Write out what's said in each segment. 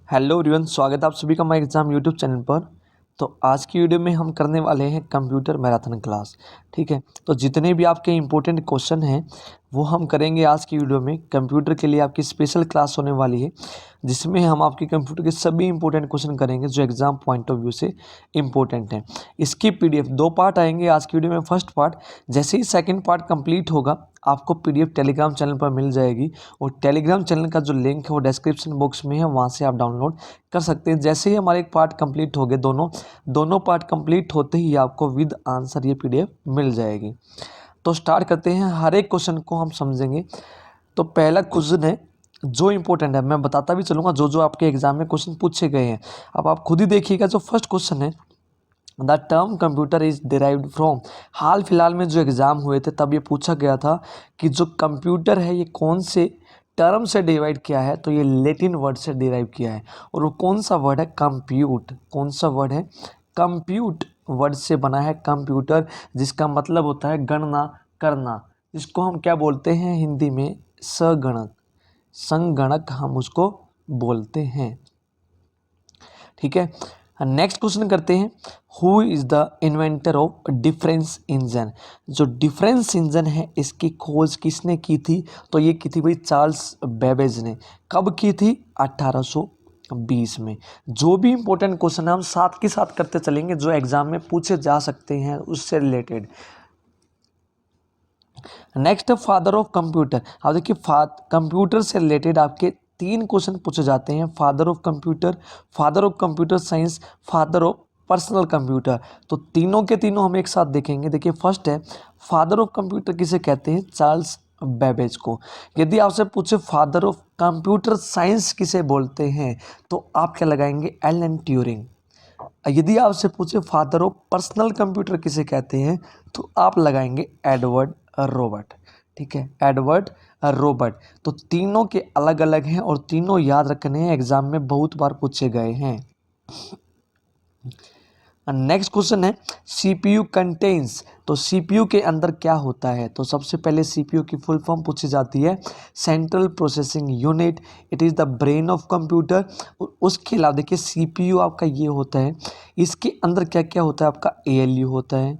Hello everyone, स्वागत है आप सभी का माई एग्ज़ाम यूट्यूब चैनल पर। तो आज की वीडियो में हम करने वाले हैं कंप्यूटर मैराथन क्लास। ठीक है, तो जितने भी आपके इम्पोर्टेंट क्वेश्चन हैं वो हम करेंगे आज की वीडियो में। कंप्यूटर के लिए आपकी स्पेशल क्लास होने वाली है जिसमें हम आपके कंप्यूटर के सभी इंपॉर्टेंट क्वेश्चन करेंगे जो एग्जाम पॉइंट ऑफ व्यू से इम्पोर्टेंट हैं। इसकी पीडीएफ 2 पार्ट आएंगे आज की वीडियो में। फर्स्ट पार्ट जैसे ही सेकंड पार्ट कंप्लीट होगा आपको पीडीएफ टेलीग्राम चैनल पर मिल जाएगी और टेलीग्राम चैनल का जो लिंक है वो डिस्क्रिप्शन बॉक्स में है, वहाँ से आप डाउनलोड कर सकते हैं। जैसे ही हमारे एक पार्ट कंप्लीट हो गए, दोनों पार्ट कंप्लीट होते ही आपको विद आंसर ये पीडीएफ मिल जाएगी। तो स्टार्ट करते हैं, हर एक क्वेश्चन को हम समझेंगे। तो पहला क्वेश्चन है जो इंपॉर्टेंट है, मैं बताता भी चलूँगा जो जो आपके एग्जाम में क्वेश्चन पूछे गए हैं। अब आप खुद ही देखिएगा। जो फर्स्ट क्वेश्चन है, the term computer is derived from. हाल फिलहाल में जो एग्ज़ाम हुए थे तब ये पूछा गया था कि जो कंप्यूटर है ये कौन से टर्म से डिवाइड किया है, तो ये लैटिन वर्ड से डिराइव किया है। और वो कौन सा वर्ड है? कंप्यूट। कौन सा वर्ड है? कंप्यूट वर्ड से बना है कंप्यूटर, जिसका मतलब होता है गणना करना, जिसको हम क्या बोलते हैं हिंदी में? संगणक। संगणक हम उसको बोलते हैं। ठीक है, नेक्स्ट क्वेश्चन करते हैं, who is the inventor of difference engine. जो डिफरेंस इंजन है इसकी खोज किसने की थी? तो ये की थी भाई चार्ल्स बेबेज ने। कब की थी? 1820 में। जो भी इंपॉर्टेंट क्वेश्चन है हम साथ के साथ करते चलेंगे जो एग्जाम में पूछे जा सकते हैं उससे रिलेटेड। नेक्स्ट है फादर ऑफ कंप्यूटर। अब देखिए कंप्यूटर से रिलेटेड आपके 3 क्वेश्चन पूछे जाते हैं। Father of computer science, father of personal computer. तो तीनों के तीनों हम एक साथ देखेंगे। देखिए फर्स्ट है फादर ऑफ कंप्यूटर किसे कहते हैं? चार्ल्स बेबेज को। यदि आपसे पूछे फादर ऑफ कंप्यूटर साइंस किसे बोलते हैं तो आप क्या लगाएंगे? Alan Turing. यदि आपसे पूछे फादर ऑफ पर्सनल कंप्यूटर किसे कहते हैं तो आप लगाएंगे एडवर्ड रॉबर्ट। ठीक है, एडवर्ड रॉबर्ट। तो तीनों के अलग अलग हैं और तीनों याद रखने हैं, एग्जाम में बहुत बार पूछे गए हैं। नेक्स्ट क्वेश्चन है सीपीयू कंटेन्स। तो सीपीयू के अंदर क्या होता है? तो सबसे पहले सीपीयू की फुल फॉर्म पूछी जाती है central processing unit. It is the brain of computer. उसके अलावा देखिए सीपीयू आपका ये होता है, इसके अंदर क्या क्या होता है? आपका एएलयू होता है,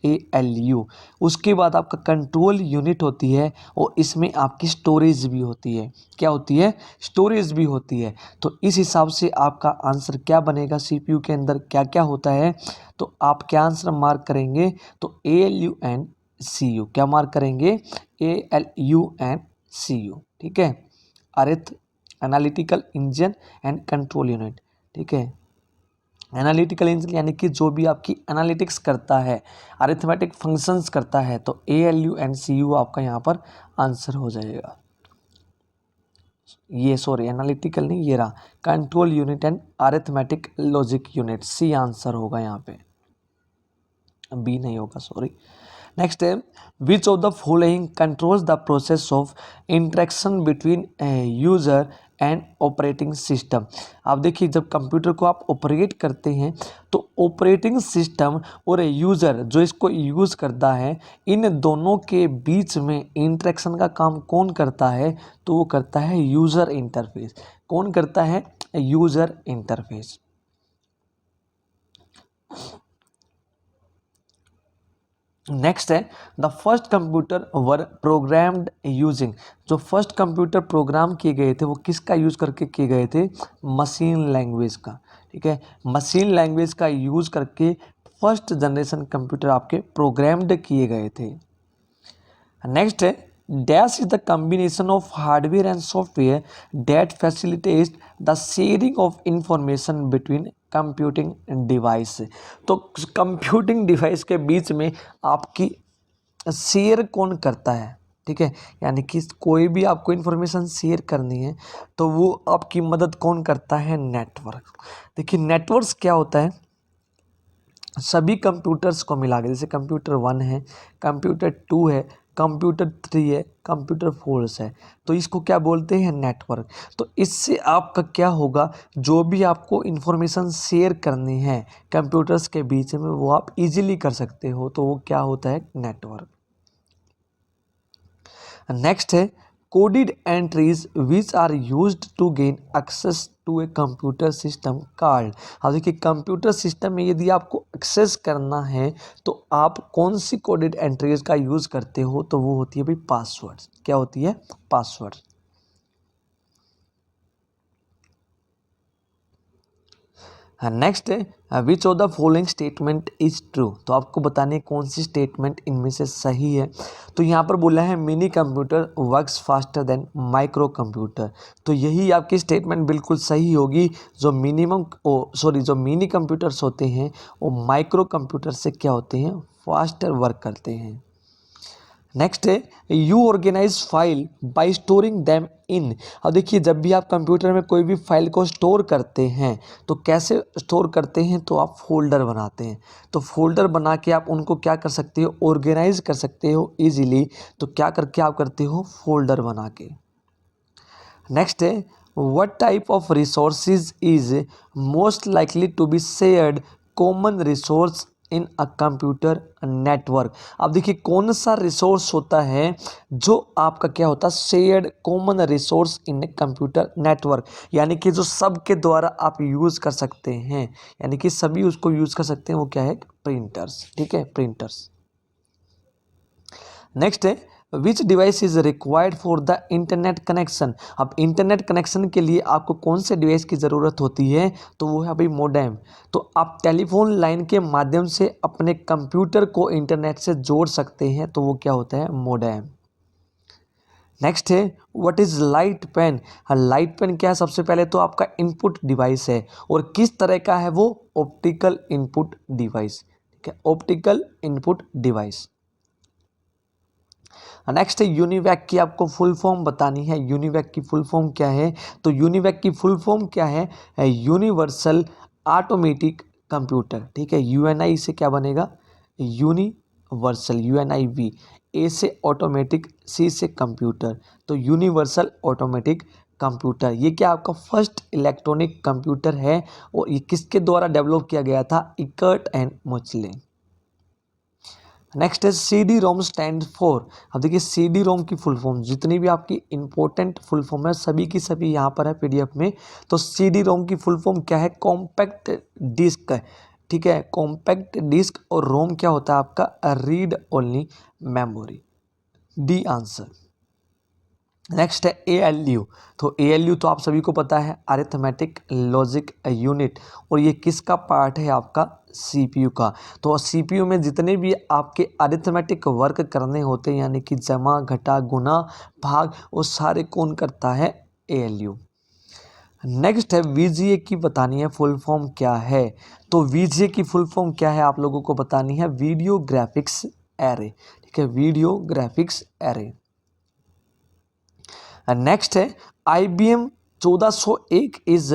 एएलयू। उसके बाद आपका कंट्रोल यूनिट होती है और इसमें आपकी स्टोरेज भी होती है। क्या होती है? स्टोरेज भी होती है। तो इस हिसाब से आपका आंसर क्या बनेगा? सीपीयू के अंदर क्या क्या होता है तो आप क्या आंसर मार्क करेंगे? तो एएलयू एंड सीयू। क्या मार्क करेंगे? ALU and CU. ठीक है, अर्थ analytical engine and control unit. ठीक है, एनालिटिकल इंजन यानी कि जो भी आपकी एनालिटिक्स करता है, अरिथमेटिक फंक्शंस करता है, तो एएलयू एंड सीयू आपका यहाँ पर आंसर हो जाएगा। ये सॉरी एनालिटिकल नहीं, ये रहा control unit and arithmetic logic unit. C answer होगा यहाँ पे, बी नहीं होगा, सॉरी। नेक्स्ट है which of the following controls the process of interaction between user and operating system. आप देखिए जब कंप्यूटर को आप ऑपरेट करते हैं तो ऑपरेटिंग सिस्टम और यूज़र जो इसको यूज़ करता है, इन दोनों के बीच में इंटरेक्शन का काम कौन करता है? तो वो करता है यूज़र इंटरफेस। कौन करता है? User interface. नेक्स्ट है the first computer were programmed using. जो फर्स्ट कंप्यूटर प्रोग्राम किए गए थे वो किसका यूज़ करके किए गए थे? मशीन लैंग्वेज का। ठीक है, मशीन लैंग्वेज का यूज़ करके फर्स्ट जनरेशन कंप्यूटर आपके प्रोग्राम्ड किए गए थे। नेक्स्ट है dash is the combination of hardware and software that facilitate the sharing of information between computing device. तो कंप्यूटिंग डिवाइस के बीच में आपकी शेयर कौन करता है? ठीक है, यानी कि कोई भी आपको इन्फॉर्मेशन शेयर करनी है तो वो आपकी मदद कौन करता है? नेटवर्क। देखिए नेटवर्क क्या होता है? सभी कंप्यूटर्स को मिला के, जैसे कंप्यूटर 1 है, कंप्यूटर 2 है, कंप्यूटर 3 है, कंप्यूटर 4 है, तो इसको क्या बोलते हैं? नेटवर्क। तो इससे आपका क्या होगा? जो भी आपको इन्फॉर्मेशन शेयर करनी है कंप्यूटर्स के बीच में वो आप इजीली कर सकते हो, तो वो क्या होता है? नेटवर्क। नेक्स्ट है coded entries which are used to gain access to a computer system card. अब देखिए कंप्यूटर सिस्टम में यदि आपको एक्सेस करना है तो आप कौन सी कोडेड एंट्रीज का यूज़ करते हो, तो वो होती है भाई पासवर्ड। क्या होती है? पासवर्ड। नेक्स्ट है which of the following statement is true. तो आपको बताने कौन सी स्टेटमेंट इनमें से सही है। तो यहाँ पर बोला है mini computer works faster than micro computer. तो यही आपकी स्टेटमेंट बिल्कुल सही होगी। जो जो मिनी कंप्यूटर्स होते हैं वो माइक्रो कंप्यूटर से क्या होते हैं? फास्टर वर्क करते हैं। नेक्स्ट है you organise file by storing them in. अब देखिए जब भी आप कंप्यूटर में कोई भी फाइल को स्टोर करते हैं तो कैसे स्टोर करते हैं? तो आप फोल्डर बनाते हैं। तो फोल्डर बना के आप उनको क्या कर सकते हो? ऑर्गेनाइज कर सकते हो इजीली। तो क्या करके आप करते हो? फोल्डर बना के। नेक्स्ट है what type of resources is most likely to be shared common resource in a computer network. अब देखिए कौन सा रिसोर्स होता है जो आपका क्या होता है? Shared common resource in a computer network, यानी कि जो सबके द्वारा आप यूज़ कर सकते हैं, यानी कि सभी उसको यूज़ कर सकते हैं। वो क्या है? प्रिंटर्स। ठीक है, प्रिंटर्स। नेक्स्ट है विच device is required for the internet connection. अब इंटरनेट कनेक्शन के लिए आपको कौन से डिवाइस की ज़रूरत होती है? तो वो है भाई मोडेम। तो आप टेलीफोन लाइन के माध्यम से अपने कंप्यूटर को इंटरनेट से जोड़ सकते हैं, तो वो क्या होता है? मोडेम। नेक्स्ट है what is light pen. Light pen क्या है? सबसे पहले तो आपका इनपुट डिवाइस है, और किस तरह का है वो? Optical input device. ठीक है, ऑप्टिकल इनपुट डिवाइस। नेक्स्ट है यूनिवैक की आपको फुल फॉर्म बतानी है। यूनिवैक की फुल फॉर्म क्या है? तो यूनिवैक की फुल फॉर्म क्या है? Universal automatic computer. ठीक है, यूएनआई से क्या बनेगा? यूनिवर्सल, यूएनआईवी। ए से ऑटोमेटिक, सी से कंप्यूटर, तो यूनिवर्सल ऑटोमेटिक कंप्यूटर। ये क्या आपका फर्स्ट इलेक्ट्रॉनिक कंप्यूटर है, और ये किसके द्वारा डेवलप किया गया था? Eckert and Mauchly. नेक्स्ट है C D ROM stand for. अब देखिए सी डी रोम की फुल फॉर्म, जितनी भी आपकी इंपॉर्टेंट फुल फॉर्म है सभी की सभी यहाँ पर है पीडीएफ में। तो सी डी रोम की फुल फॉर्म क्या है? Compact disc. ठीक है, कॉम्पैक्ट डिस्क। और रोम क्या होता है आपका? Read only memory. D answer. Next है ALU। तो ALU तो आप सभी को पता है, अरिथमेटिक लॉजिक यूनिट, और ये किसका पार्ट है? आपका CPU का। तो CPU में जितने भी आपके अरिथमेटिक वर्क करने होते हैं, यानी कि जमा, घटा, गुना, भाग, वो सारे कौन करता है? ALU। नेक्स्ट है VGA की बतानी है फुल फॉर्म क्या है। तो VGA की फुल फॉर्म क्या है आप लोगों को बतानी है? Video graphics array. ठीक है, वीडियो ग्राफिक्स एरे। नेक्स्ट है IBM 1401 is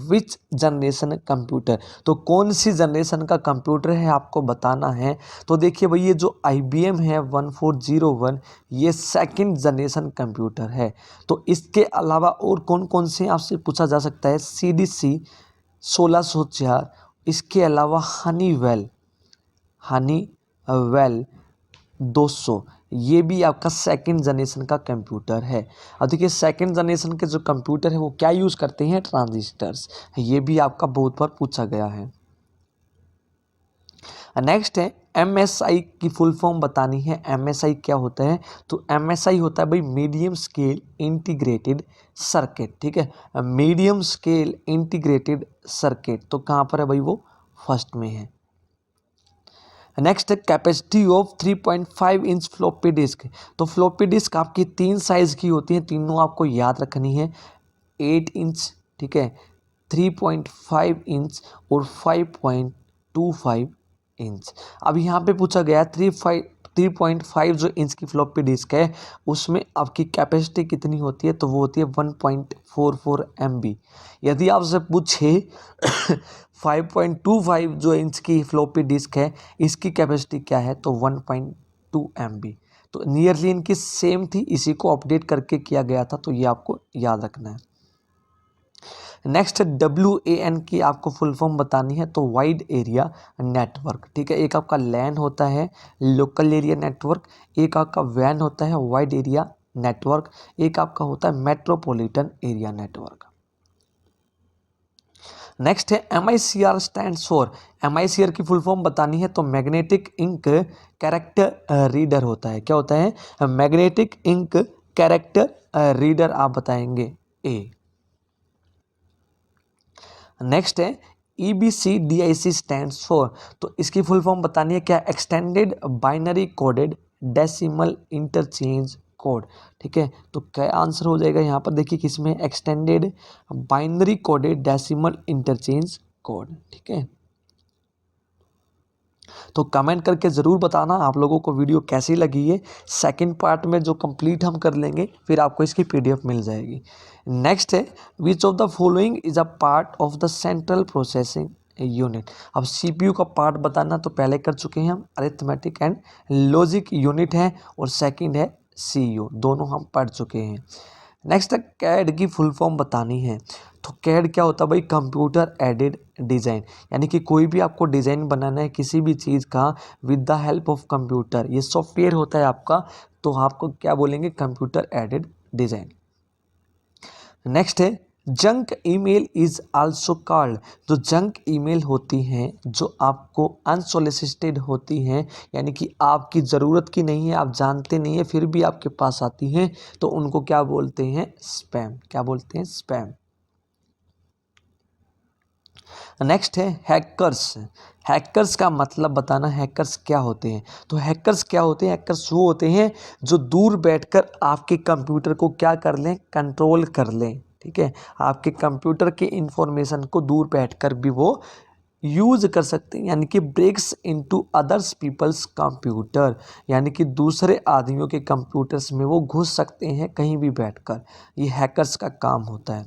which generation computer. तो कौन सी जनरेशन का कंप्यूटर है आपको बताना है। तो देखिए भाई ये जो IBM है 1401, ये सेकंड जनरेशन कंप्यूटर है। तो इसके अलावा और कौन कौन से आपसे पूछा जा सकता है? CDC 1604, इसके अलावा हनीवेल 200, ये भी आपका सेकंड जनरेशन का कंप्यूटर है। अब देखिए सेकंड जनरेशन के जो कंप्यूटर है वो क्या यूज़ करते हैं? ट्रांजिस्टर्स। ये भी आपका बहुत बार पूछा गया है। नेक्स्ट है MSI की फुल फॉर्म बतानी है। MSI क्या होता है? तो MSI होता है भाई मीडियम स्केल इंटीग्रेटेड सर्किट। ठीक है, मीडियम स्केल इंटीग्रेटेड सर्किट। तो कहाँ पर है भाई? वो फर्स्ट में है। नेक्स्ट है capacity of 3.5 inch floppy disk. तो फ्लॉपी डिस्क आपकी 3 साइज़ की होती हैं, तीनों आपको याद रखनी है। 8 इंच, ठीक है, 3.5 इंच और 5.25 इंच। अब यहाँ पे पूछा गया 3.5 जो इंच की फ्लॉपी डिस्क है उसमें आपकी कैपेसिटी कितनी होती है? तो वो होती है 1.44 MB। यदि आपसे पूछे 5.25 जो इंच की फ्लॉपी डिस्क है इसकी कैपेसिटी क्या है? तो 1.2 MB। तो नियरली इनकी सेम थी, इसी को अपडेट करके किया गया था, तो ये आपको याद रखना है। नेक्स्ट WAN की आपको फुल फॉर्म बतानी है। तो वाइड एरिया नेटवर्क। ठीक है, एक आपका LAN होता है, लोकल एरिया नेटवर्क, एक आपका WAN होता है, वाइड एरिया नेटवर्क, एक आपका होता है मेट्रोपॉलिटन एरिया नेटवर्क। नेक्स्ट है MICR स्टैंड्स फॉर, MICR की फुल फॉर्म बतानी है तो मैग्नेटिक इंक कैरेक्टर रीडर होता है। क्या होता है? मैग्नेटिक इंक कैरेक्टर रीडर आप बताएंगे ए। नेक्स्ट है EBCDIC स्टैंड्स फॉर, तो इसकी फुल फॉर्म बतानी है क्या? Extended binary coded decimal interchange code. ठीक है, तो क्या आंसर हो जाएगा यहाँ पर? देखिए किसमें? Extended binary coded decimal interchange code. ठीक है, तो कमेंट करके ज़रूर बताना आप लोगों को वीडियो कैसी लगी है। सेकंड पार्ट में जो कंप्लीट हम कर लेंगे फिर आपको इसकी PDF मिल जाएगी। नेक्स्ट है which of the following is a part of the central processing unit. अब CPU का पार्ट बताना तो पहले कर चुके हैं हम, अरिथमेटिक एंड लॉजिक यूनिट है, और सेकंड है CPU, दोनों हम पढ़ चुके हैं। नेक्स्ट है CAD की फुल फॉर्म बतानी है, तो CAD क्या होता है भाई? कंप्यूटर एडेड डिज़ाइन, यानी कि कोई भी आपको डिज़ाइन बनाना है किसी भी चीज़ का with the help of computer, ये सॉफ्टवेयर होता है आपका, तो आपको क्या बोलेंगे? Computer aided design. नेक्स्ट है junk email is also called, जो जंक ईमेल होती हैं जो आपको अनसोलिसिटेड होती हैं, यानी कि आपकी ज़रूरत की नहीं है, आप जानते नहीं है, फिर भी आपके पास आती हैं, तो उनको क्या बोलते हैं? स्पैम। क्या बोलते हैं? स्पैम। नेक्स्ट है हैकर्स। हैकर्स का मतलब बताना, हैकर्स क्या होते हैं? तो हैकर्स क्या होते हैं? हैकर्स वो होते हैं जो दूर बैठकर आपके कंप्यूटर को क्या कर लें? कंट्रोल कर लें। ठीक है, आपके कंप्यूटर के इंफॉर्मेशन को दूर बैठकर भी वो यूज़ कर सकते हैं, यानी कि breaks into others peoples computer, यानी कि दूसरे आदमियों के कंप्यूटर्स में वो घुस सकते हैं कहीं भी बैठकर, ये हैकर्स का काम होता है।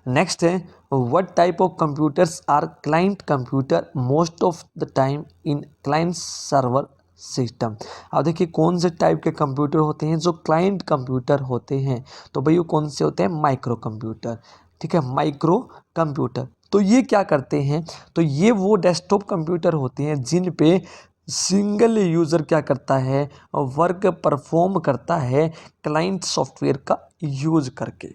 नेक्स्ट है what type of computers are client computer most of the time in client server system. अब देखिए कौन से टाइप के कंप्यूटर होते हैं जो क्लाइंट कंप्यूटर होते हैं, तो भाई वो कौन से होते हैं? Micro computer. ठीक है, माइक्रो कंप्यूटर। तो ये क्या करते हैं? तो ये वो डेस्कटॉप कंप्यूटर होते हैं जिन पे सिंगल यूज़र क्या करता है? वर्क परफॉर्म करता है क्लाइंट सॉफ्टवेयर का यूज करके।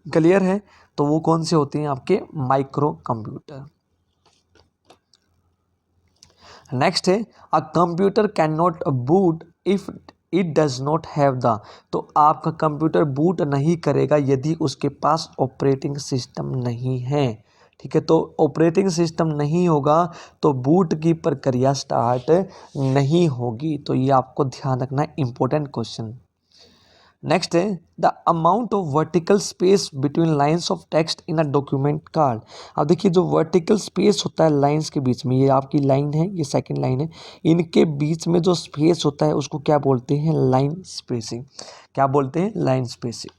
क्लियर है? तो वो कौन से होते हैं? आपके माइक्रो कंप्यूटर। नेक्स्ट है a computer can not boot if it does not have the, तो आपका कंप्यूटर बूट नहीं करेगा यदि उसके पास ऑपरेटिंग सिस्टम नहीं है। ठीक है, तो ऑपरेटिंग सिस्टम नहीं होगा तो बूट की प्रक्रिया स्टार्ट नहीं होगी, तो ये आपको ध्यान रखना है, इंपॉर्टेंट क्वेश्चन। नेक्स्ट है the amount of vertical space between lines of text in a document card. अब देखिए जो वर्टिकल स्पेस होता है लाइंस के बीच में, ये आपकी लाइन है, ये सेकंड लाइन है, इनके बीच में जो स्पेस होता है उसको क्या बोलते हैं? Line spacing. क्या बोलते हैं? Line spacing.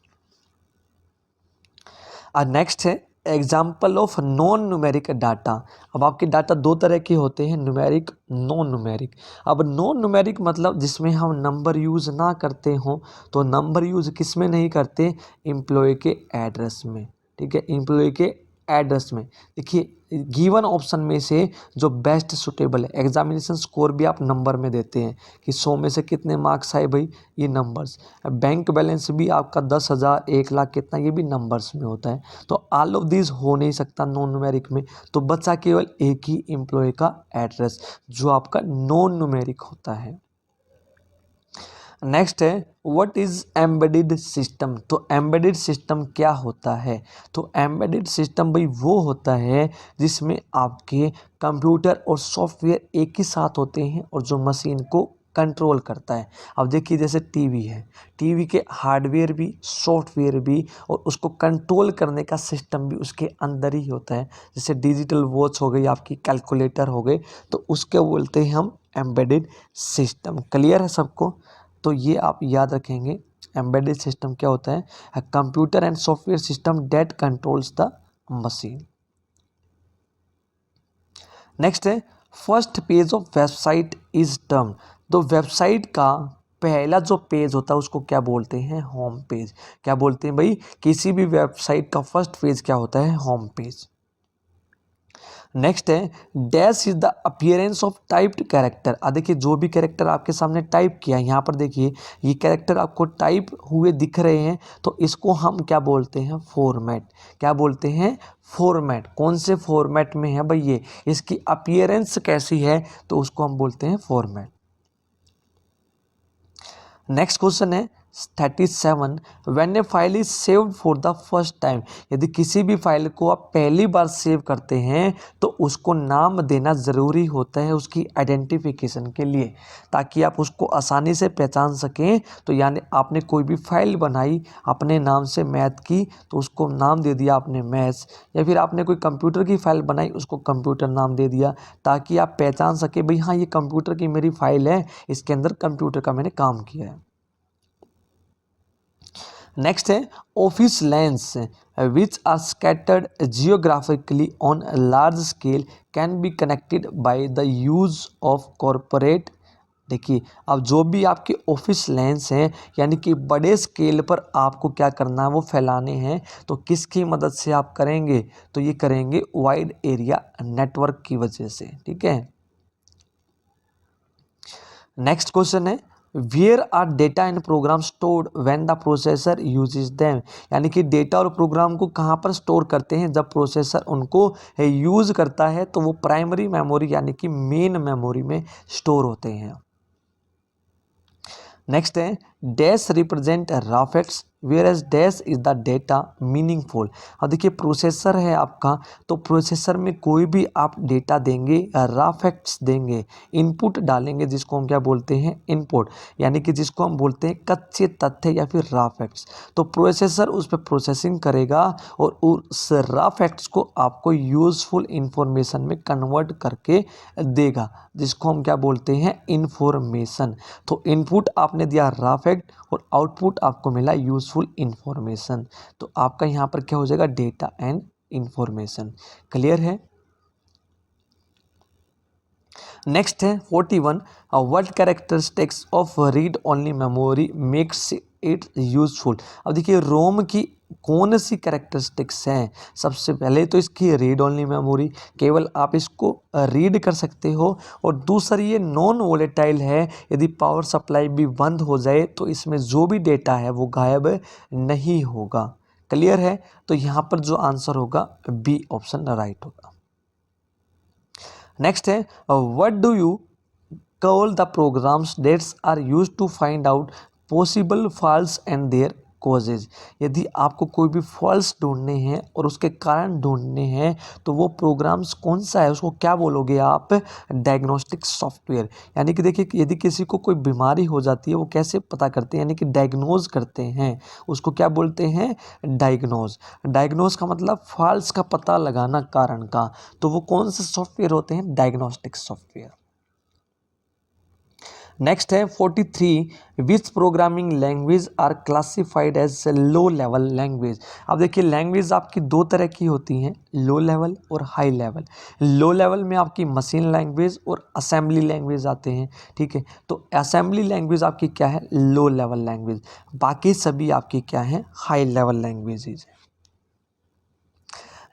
नेक्स्ट है example of non numeric data. अब आपके डाटा दो तरह के होते हैं, न्यूमेरिक, नॉन न्यूमेरिक। अब नॉन न्यूमेरिक मतलब जिसमें हम नंबर यूज़ ना करते हों, तो नंबर यूज़ किस में नहीं करते? एम्प्लॉय के एड्रेस में। ठीक है, एम्प्लॉय के एड्रेस में। देखिए गिवन ऑप्शन में से जो बेस्ट सुटेबल है, एग्जामिनेशन स्कोर भी आप नंबर में देते हैं कि 100 में से कितने मार्क्स आए भाई, ये नंबर्स। बैंक बैलेंस भी आपका 10,000 1,00,000 कितना, ये भी नंबर्स में होता है। तो ऑल ऑफ दिस हो नहीं सकता नॉन न्यूमेरिक में, तो बचा केवल एक ही एम्प्लॉय का एड्रेस जो आपका नॉन न्यूमेरिक होता है। नेक्स्ट है व्हाट इज एम्बेडेड सिस्टम। तो एम्बेडेड सिस्टम क्या होता है? तो एम्बेडेड सिस्टम भाई वो होता है जिसमें आपके कंप्यूटर और सॉफ्टवेयर एक ही साथ होते हैं और जो मशीन को कंट्रोल करता है। अब देखिए जैसे टीवी है, टीवी के हार्डवेयर भी सॉफ्टवेयर भी और उसको कंट्रोल करने का सिस्टम भी उसके अंदर ही होता है। जैसे डिजिटल वॉच हो गई आपकी, कैलकुलेटर हो गए, तो उसके बोलते हैं हम एम्बेडेड सिस्टम। क्लियर है सबको? तो ये आप याद रखेंगे, एम्बेडेड सिस्टम क्या होता है? Computer and software system that controls the machine. Next है first page of website is term. तो वेबसाइट का पहला जो पेज होता है उसको क्या बोलते हैं? Home page. क्या बोलते हैं भाई? किसी भी वेबसाइट का फर्स्ट पेज क्या होता है? Home page. नेक्स्ट है dash is the appearance of typed character. देखिए जो भी कैरेक्टर आपके सामने टाइप किया है, यहाँ पर देखिए ये कैरेक्टर आपको टाइप हुए दिख रहे हैं, तो इसको हम क्या बोलते हैं, फॉर्मेट। क्या बोलते हैं, फॉर्मेट। कौन से फॉर्मेट में है भाई ये, इसकी अपीयरेंस कैसी है, तो उसको हम बोलते हैं फॉर्मेट। नेक्स्ट क्वेश्चन है 37, when A file is saved for the first time. यदि किसी भी फाइल को आप पहली बार सेव करते हैं तो उसको नाम देना ज़रूरी होता है उसकी आइडेंटिफिकेशन के लिए, ताकि आप उसको आसानी से पहचान सकें। तो यानी आपने कोई भी फाइल बनाई अपने नाम से मैथ की, तो उसको नाम दे दिया आपने मैथ्स, या फिर आपने कोई कंप्यूटर की फाइल बनाई उसको कंप्यूटर नाम दे दिया, ताकि आप पहचान सके भाई हाँ ये कंप्यूटर की मेरी फाइल है, इसके अंदर कंप्यूटर का मैंने काम किया है। नेक्स्ट है office LANs which are scattered geographically on large scale can be connected by the use of corporate. देखिए अब जो भी आपके ऑफिस लैंड्स हैं यानी कि बड़े स्केल पर आपको क्या करना है, वो फैलाने हैं, तो किसकी मदद से आप करेंगे, तो ये करेंगे वाइड एरिया नेटवर्क की वजह से। ठीक है। नेक्स्ट क्वेश्चन है where are data and program stored when the processor uses them. यानी कि डेटा और प्रोग्राम को कहाँ पर स्टोर करते हैं, जब प्रोसेसर उनको यूज़ करता है तो वो प्राइमरी मेमोरी यानी कि मेन मेमोरी में स्टोर होते हैं। नेक्स्ट है dash represent raw facts whereas dash is the data meaningful. अब देखिए प्रोसेसर है आपका, तो प्रोसेसर में कोई भी आप डेटा देंगे, रफेक्ट्स देंगे, इनपुट डालेंगे जिसको हम क्या बोलते हैं, इनपुट, यानी कि जिसको हम बोलते हैं कच्चे तथ्य या फिर रफेक्ट्स। तो प्रोसेसर उस पर प्रोसेसिंग करेगा और उस रफेक्ट्स को आपको यूजफुल इंफॉर्मेशन में कन्वर्ट करके देगा, जिसको हम क्या बोलते हैं, इंफॉर्मेशन। तो इनपुट आपने दिया रफेक्ट और आउटपुट आपको मिला यूजफुल इंफॉर्मेशन, तो आपका यहाँ पर क्या हो जाएगा, डेटा एंड इंफॉर्मेशन। क्लियर है। नेक्स्ट है 41, what characteristics of read only memory makes it useful. अब देखिए रोम की कौन सी कैरेक्टरिस्टिक्स हैं, सबसे पहले तो इसकी रीड ओनली मेमोरी, केवल आप इसको रीड कर सकते हो, और दूसरी ये नॉन वोलेटाइल है, यदि पावर सप्लाई भी बंद हो जाए तो इसमें जो भी डेटा है वो गायब नहीं होगा। क्लियर है। तो यहाँ पर जो आंसर होगा बी ऑप्शन राइट होगा। नेक्स्ट है what do you call the programs that's are use to find out possible faults and their causes. यदि आपको कोई भी फॉल्स ढूंढने हैं और उसके कारण ढूंढने हैं तो वो प्रोग्राम्स कौन सा है, उसको क्या बोलोगे आप, डायग्नोस्टिक सॉफ्टवेयर। यानी कि देखिए यदि किसी को कोई बीमारी हो जाती है वो कैसे पता करते हैं, यानी कि डायग्नोज करते हैं, उसको क्या बोलते हैं, डायग्नोज। डायग्नोज का मतलब फॉल्स का पता लगाना कारण का, तो वो कौन से सॉफ्टवेयर होते हैं, डायग्नोस्टिक सॉफ्टवेयर। नेक्स्ट है 43, which programming language are classified as low level language. अब देखिए लैंग्वेज आपकी दो तरह की होती हैं, लो लेवल और हाई लेवल। लो लेवल में आपकी मशीन लैंग्वेज और असेंबली लैंग्वेज आते हैं। ठीक है, तो असेंबली लैंग्वेज आपकी क्या है, लो लेवल लैंग्वेज, बाकी सभी आपकी क्या है, हाई लेवल लैंग्वेजेज है।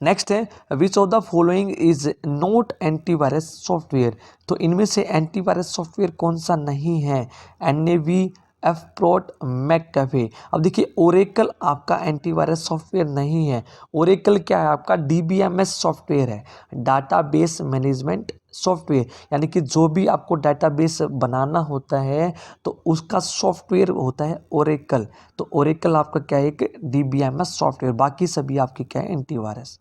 नेक्स्ट है which of the following is not antivirus software. तो इनमें से एंटीवायरस सॉफ्टवेयर कौन सा नहीं है, NAV, एफप्रोट, मैककेफे। अब देखिए ओरेकल आपका एंटीवायरस सॉफ्टवेयर नहीं है। ओरेकल क्या है आपका, DBMS सॉफ्टवेयर है, डाटाबेस मैनेजमेंट सॉफ्टवेयर, यानी कि जो भी आपको डाटाबेस बनाना होता है तो उसका सॉफ्टवेयर होता है ओरेकल। तो ओरेकल आपका क्या है, एक DBMS सॉफ्टवेयर, बाकी सभी आपके क्या है, एंटीवायरस।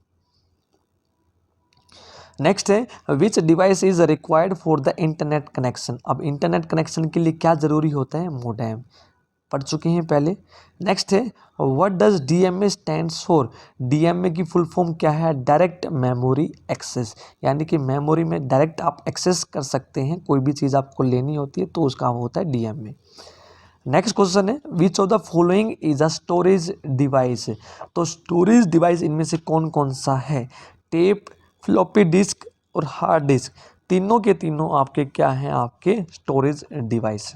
नेक्स्ट है विच device is required for the internet connection. अब इंटरनेट कनेक्शन के लिए क्या ज़रूरी होता है, मोडेम, पढ़ चुके हैं पहले। नेक्स्ट है what does DMA stands for. DMA की फुल फॉर्म क्या है, डायरेक्ट मेमोरी एक्सेस, यानी कि मेमोरी में डायरेक्ट आप एक्सेस कर सकते हैं, कोई भी चीज़ आपको लेनी होती है तो उसका होता है DMA। नेक्स्ट क्वेश्चन है which of the following is a storage device. तो स्टोरेज डिवाइस इनमें से कौन कौन सा है, टेप, फ्लॉपी डिस्क और हार्ड डिस्क, तीनों के तीनों आपके क्या हैं, आपके storage device.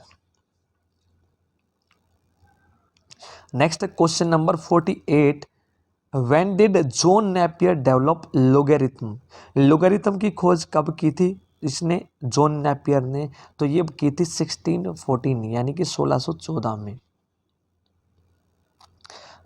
Next question number 48, when did John Napier develop logarithm? Logarithm की खोज कब की थी इसने, जॉन नेपियर ने? तो ये की थी 1614 यानी कि 1614 में।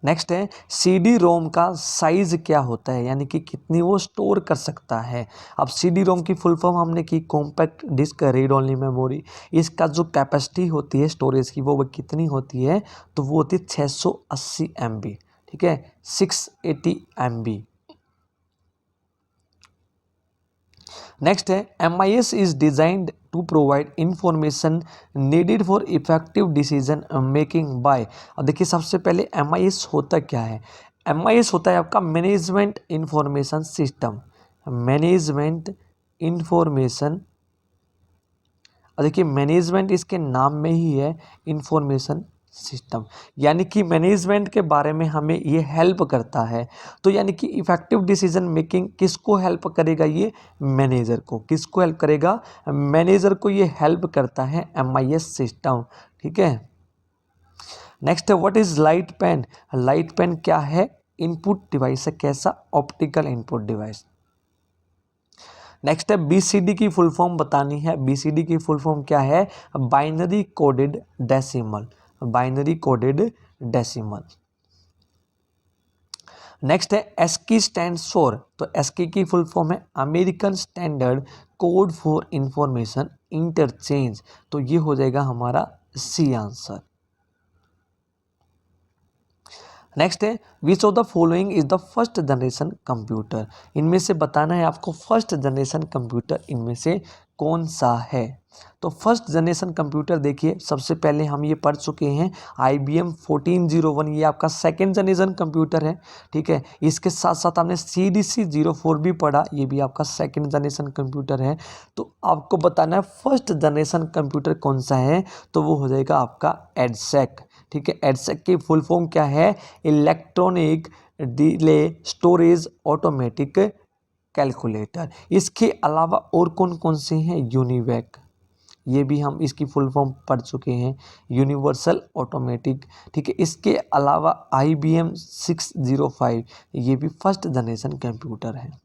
नेक्स्ट है CD रोम का साइज क्या होता है, यानी कि कितनी वो स्टोर कर सकता है। अब CD रोम की फुल फॉर्म हमने की compact disc read only memory. इसका जो कैपेसिटी होती है स्टोरेज की वो कितनी होती है, तो वो होती है 680 MB, ठीक है, 680 MB। नेक्स्ट है MIS is designed to provide information needed for effective decision making by. अब देखिए सबसे पहले MIS होता क्या है। MIS होता है आपका management information system, management information. और देखिए मैनेजमेंट इसके नाम में ही है, इंफॉर्मेशन सिस्टम, यानी कि मैनेजमेंट के बारे में हमें ये हेल्प करता है। तो यानी कि इफेक्टिव डिसीजन मेकिंग किसको हेल्प करेगा, ये मैनेजर को। किसको हेल्प करेगा, मैनेजर को ये हेल्प करता है MIS सिस्टम, ठीक है। नेक्स्ट है what is light pen? Light pen क्या है, इनपुट डिवाइस है, कैसा, ऑप्टिकल इनपुट डिवाइस। नेक्स्ट है BCD की फुल फॉर्म बतानी है। BCD की फुल फॉर्म क्या है, binary coded decimal, binary coded decimal. Next है ASCII स्टैंड्स फॉर, तो ASCII की फुल फॉर्म है American standard code for information interchange. तो ये हो जाएगा हमारा C आंसर। नेक्स्ट है which of the following is the first generation computer? इनमें से बताना है आपको फर्स्ट जनरेशन कंप्यूटर इनमें से कौन सा है। तो फर्स्ट जनरेशन कंप्यूटर देखिए सबसे पहले हम ये पढ़ चुके हैं IBM 1401, ये आपका सेकेंड जनरेशन कंप्यूटर है, ठीक है। इसके साथ साथ हमने CDC 04 भी पढ़ा, ये भी आपका सेकेंड जनरेशन कंप्यूटर है। तो आपको बताना है फर्स्ट जनरेशन कंप्यूटर कौन सा है, तो वो हो जाएगा आपका EDSEC, ठीक है। EDSEC की फुल फॉर्म क्या है, electronic delay storage automatic calculator. इसके अलावा और कौन कौन से हैं, यूनिवैक, ये भी हम इसकी फुल फॉर्म पढ़ चुके हैं, यूनिवर्सल ऑटोमेटिक, ठीक है। इसके अलावा IBM 605, ये भी फर्स्ट जनरेशन कंप्यूटर है।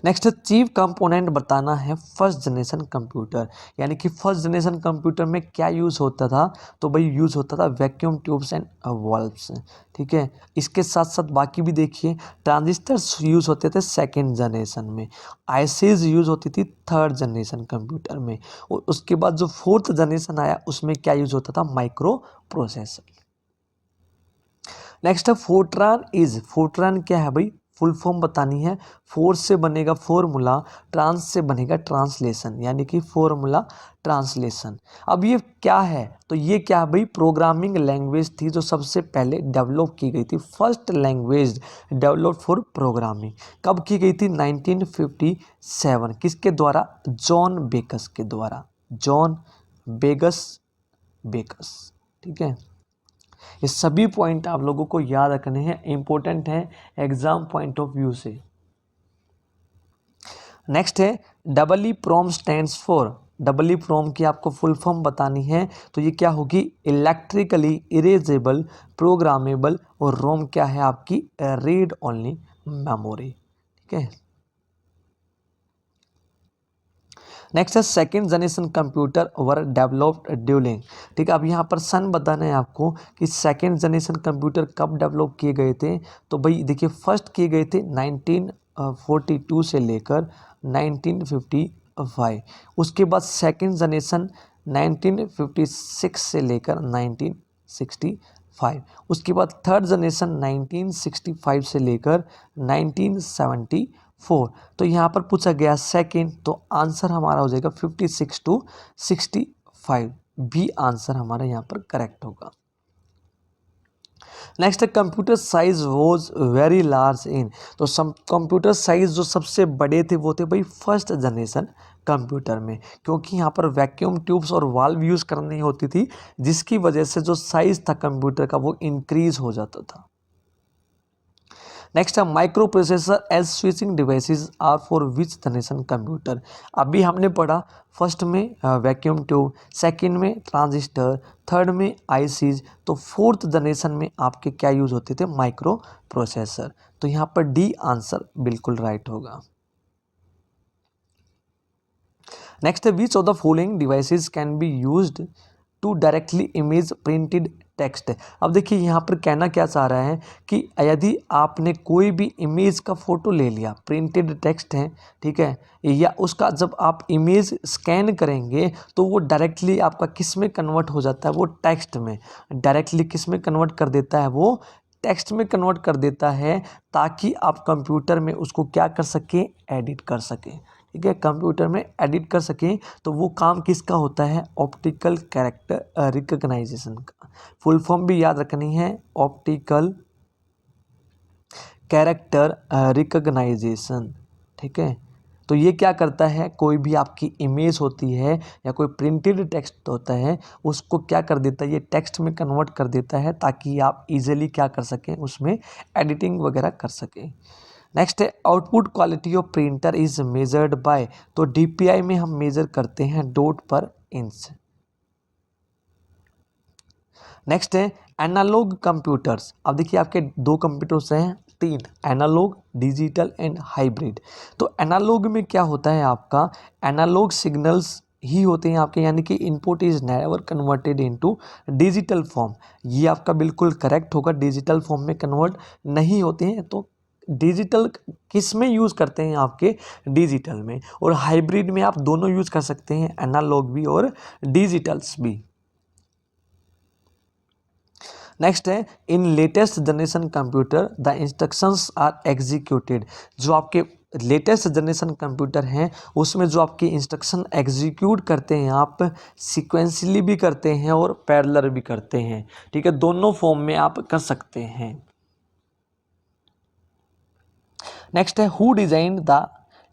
नेक्स्ट चीफ कंपोनेंट बताना है फर्स्ट जनरेशन कंप्यूटर, यानी कि फर्स्ट जनरेशन कंप्यूटर में क्या यूज़ होता था, तो भाई यूज़ होता था वैक्यूम ट्यूब्स एंड वाल्व्स, ठीक है। इसके साथ साथ बाकी भी देखिए ट्रांजिस्टर्स यूज़ होते थे सेकेंड जनरेशन में, ICs यूज़ होती थी थर्ड जनरेशन कंप्यूटर में, और उसके बाद जो फोर्थ जनरेशन आया उसमें क्या यूज़ होता था, माइक्रो प्रोसेसर। नेक्स्ट है फोर्ट्रान इज, फोर्ट्रान क्या है भाई, फुल फॉर्म बतानी है। फोर्स से बनेगा फॉर्मूला, ट्रांस से बनेगा ट्रांसलेशन, यानी कि फॉर्मूला ट्रांसलेशन। अब ये क्या है, तो ये क्या है भाई, प्रोग्रामिंग लैंग्वेज थी जो सबसे पहले डेवलप की गई थी, first language develop for programming. कब की गई थी, 1957, किसके द्वारा, जॉन बेकस के द्वारा, जॉन बेकस, ठीक है। ये सभी पॉइंट आप लोगों को याद रखने हैं, इंपॉर्टेंट है एग्जाम पॉइंट ऑफ व्यू से। नेक्स्ट है EEPROM स्टैंड्स फॉर, EEPROM की आपको फुल फॉर्म बतानी है, तो ये क्या होगी, इलेक्ट्रिकली इरेजेबल प्रोग्रामेबल, और रोम क्या है आपकी, रीड ओनली मेमोरी, ठीक है। नेक्स्ट है second generation computer were developed during, ठीक है। अब यहाँ पर सन बताना है आपको कि सेकेंड जनरेशन कंप्यूटर कब डेवलप किए गए थे, तो भाई देखिए फर्स्ट किए गए थे 1942 से लेकर 1955, उसके बाद सेकेंड जनरेशन 1956 से लेकर 1965, उसके बाद थर्ड जनरेशन 1965 से लेकर 1974। तो यहाँ पर पूछा गया सेकेंड, तो आंसर हमारा हो जाएगा 56 to 65, भी आंसर हमारा यहाँ पर करेक्ट होगा। Next computer size was very large in, तो कंप्यूटर साइज जो सबसे बड़े थे वो थे भाई फर्स्ट जनरेशन कंप्यूटर में, क्योंकि यहाँ पर वैक्यूम ट्यूब्स और वाल्व यूज़ करनी होती थी, जिसकी वजह से जो साइज था कंप्यूटर का वो इंक्रीज हो जाता था। नेक्स्ट है micro processor as switching devices are for which generation computer. अभी हमने पढ़ा फर्स्ट में वैक्यूम ट्यूब, सेकंड में ट्रांजिस्टर, थर्ड में आईसीज, तो फोर्थ जनरेशन में आपके क्या यूज होते थे, माइक्रो प्रोसेसर। तो यहाँ पर डी आंसर बिल्कुल राइट होगा। नेक्स्ट है which of the following devices can be used to directly image printed text. अब देखिए यहाँ पर कहना क्या चाह रहा है कि यदि आपने कोई भी इमेज का फोटो ले लिया, प्रिंटेड टेक्स्ट है, ठीक है, या उसका जब आप इमेज स्कैन करेंगे तो वो डायरेक्टली आपका किस में कन्वर्ट हो जाता है, वो टेक्स्ट में। डायरेक्टली किस में कन्वर्ट कर देता है, वो टेक्स्ट में कन्वर्ट कर देता है, ताकि आप कंप्यूटर में उसको क्या कर सकें, एडिट कर सकें। ठीक है, कंप्यूटर में एडिट कर सकें। तो वो काम किसका होता है, ऑप्टिकल कैरेक्टर रिकग्नाइजेशन का। फुल फॉर्म भी याद रखनी है, ऑप्टिकल कैरेक्टर रिकग्नाइजेशन। ठीक है, तो ये क्या करता है, कोई भी आपकी इमेज होती है या कोई प्रिंटेड टेक्स्ट होता है, उसको क्या कर देता है, ये टेक्स्ट में कन्वर्ट कर देता है, ताकि आप इजीली क्या कर सकें, उसमें एडिटिंग वगैरह कर सकें। नेक्स्ट है output quality of printer is measured by. तो डीपीआई में हम मेजर करते हैं डॉट पर इंच। नेक्स्ट है एनालॉग कंप्यूटर्स। अब देखिए आपके दो कंप्यूटर्स हैं, तीन, एनालॉग, डिजिटल एंड हाइब्रिड। तो एनालॉग में क्या होता है, आपका एनालॉग सिग्नल्स ही होते हैं आपके, यानी कि input is never converted into digital form. ये आपका बिल्कुल करेक्ट होगा, डिजिटल फॉर्म में कन्वर्ट नहीं होते हैं। तो डिजिटल किस में यूज़ करते हैं, आपके डिजिटल में। और हाइब्रिड में आप दोनों यूज़ कर सकते हैं, एनालॉग भी और डिजिटल्स भी। नेक्स्ट है in latest generation computer the instructions are executed. जो आपके लेटेस्ट जनरेशन कंप्यूटर हैं उसमें जो आपके इंस्ट्रक्शन एग्जीक्यूट करते हैं, आप सीक्वेंसली भी करते हैं और पैरेलल भी करते हैं। ठीक है, दोनों फॉर्म में आप कर सकते हैं। नेक्स्ट है who design the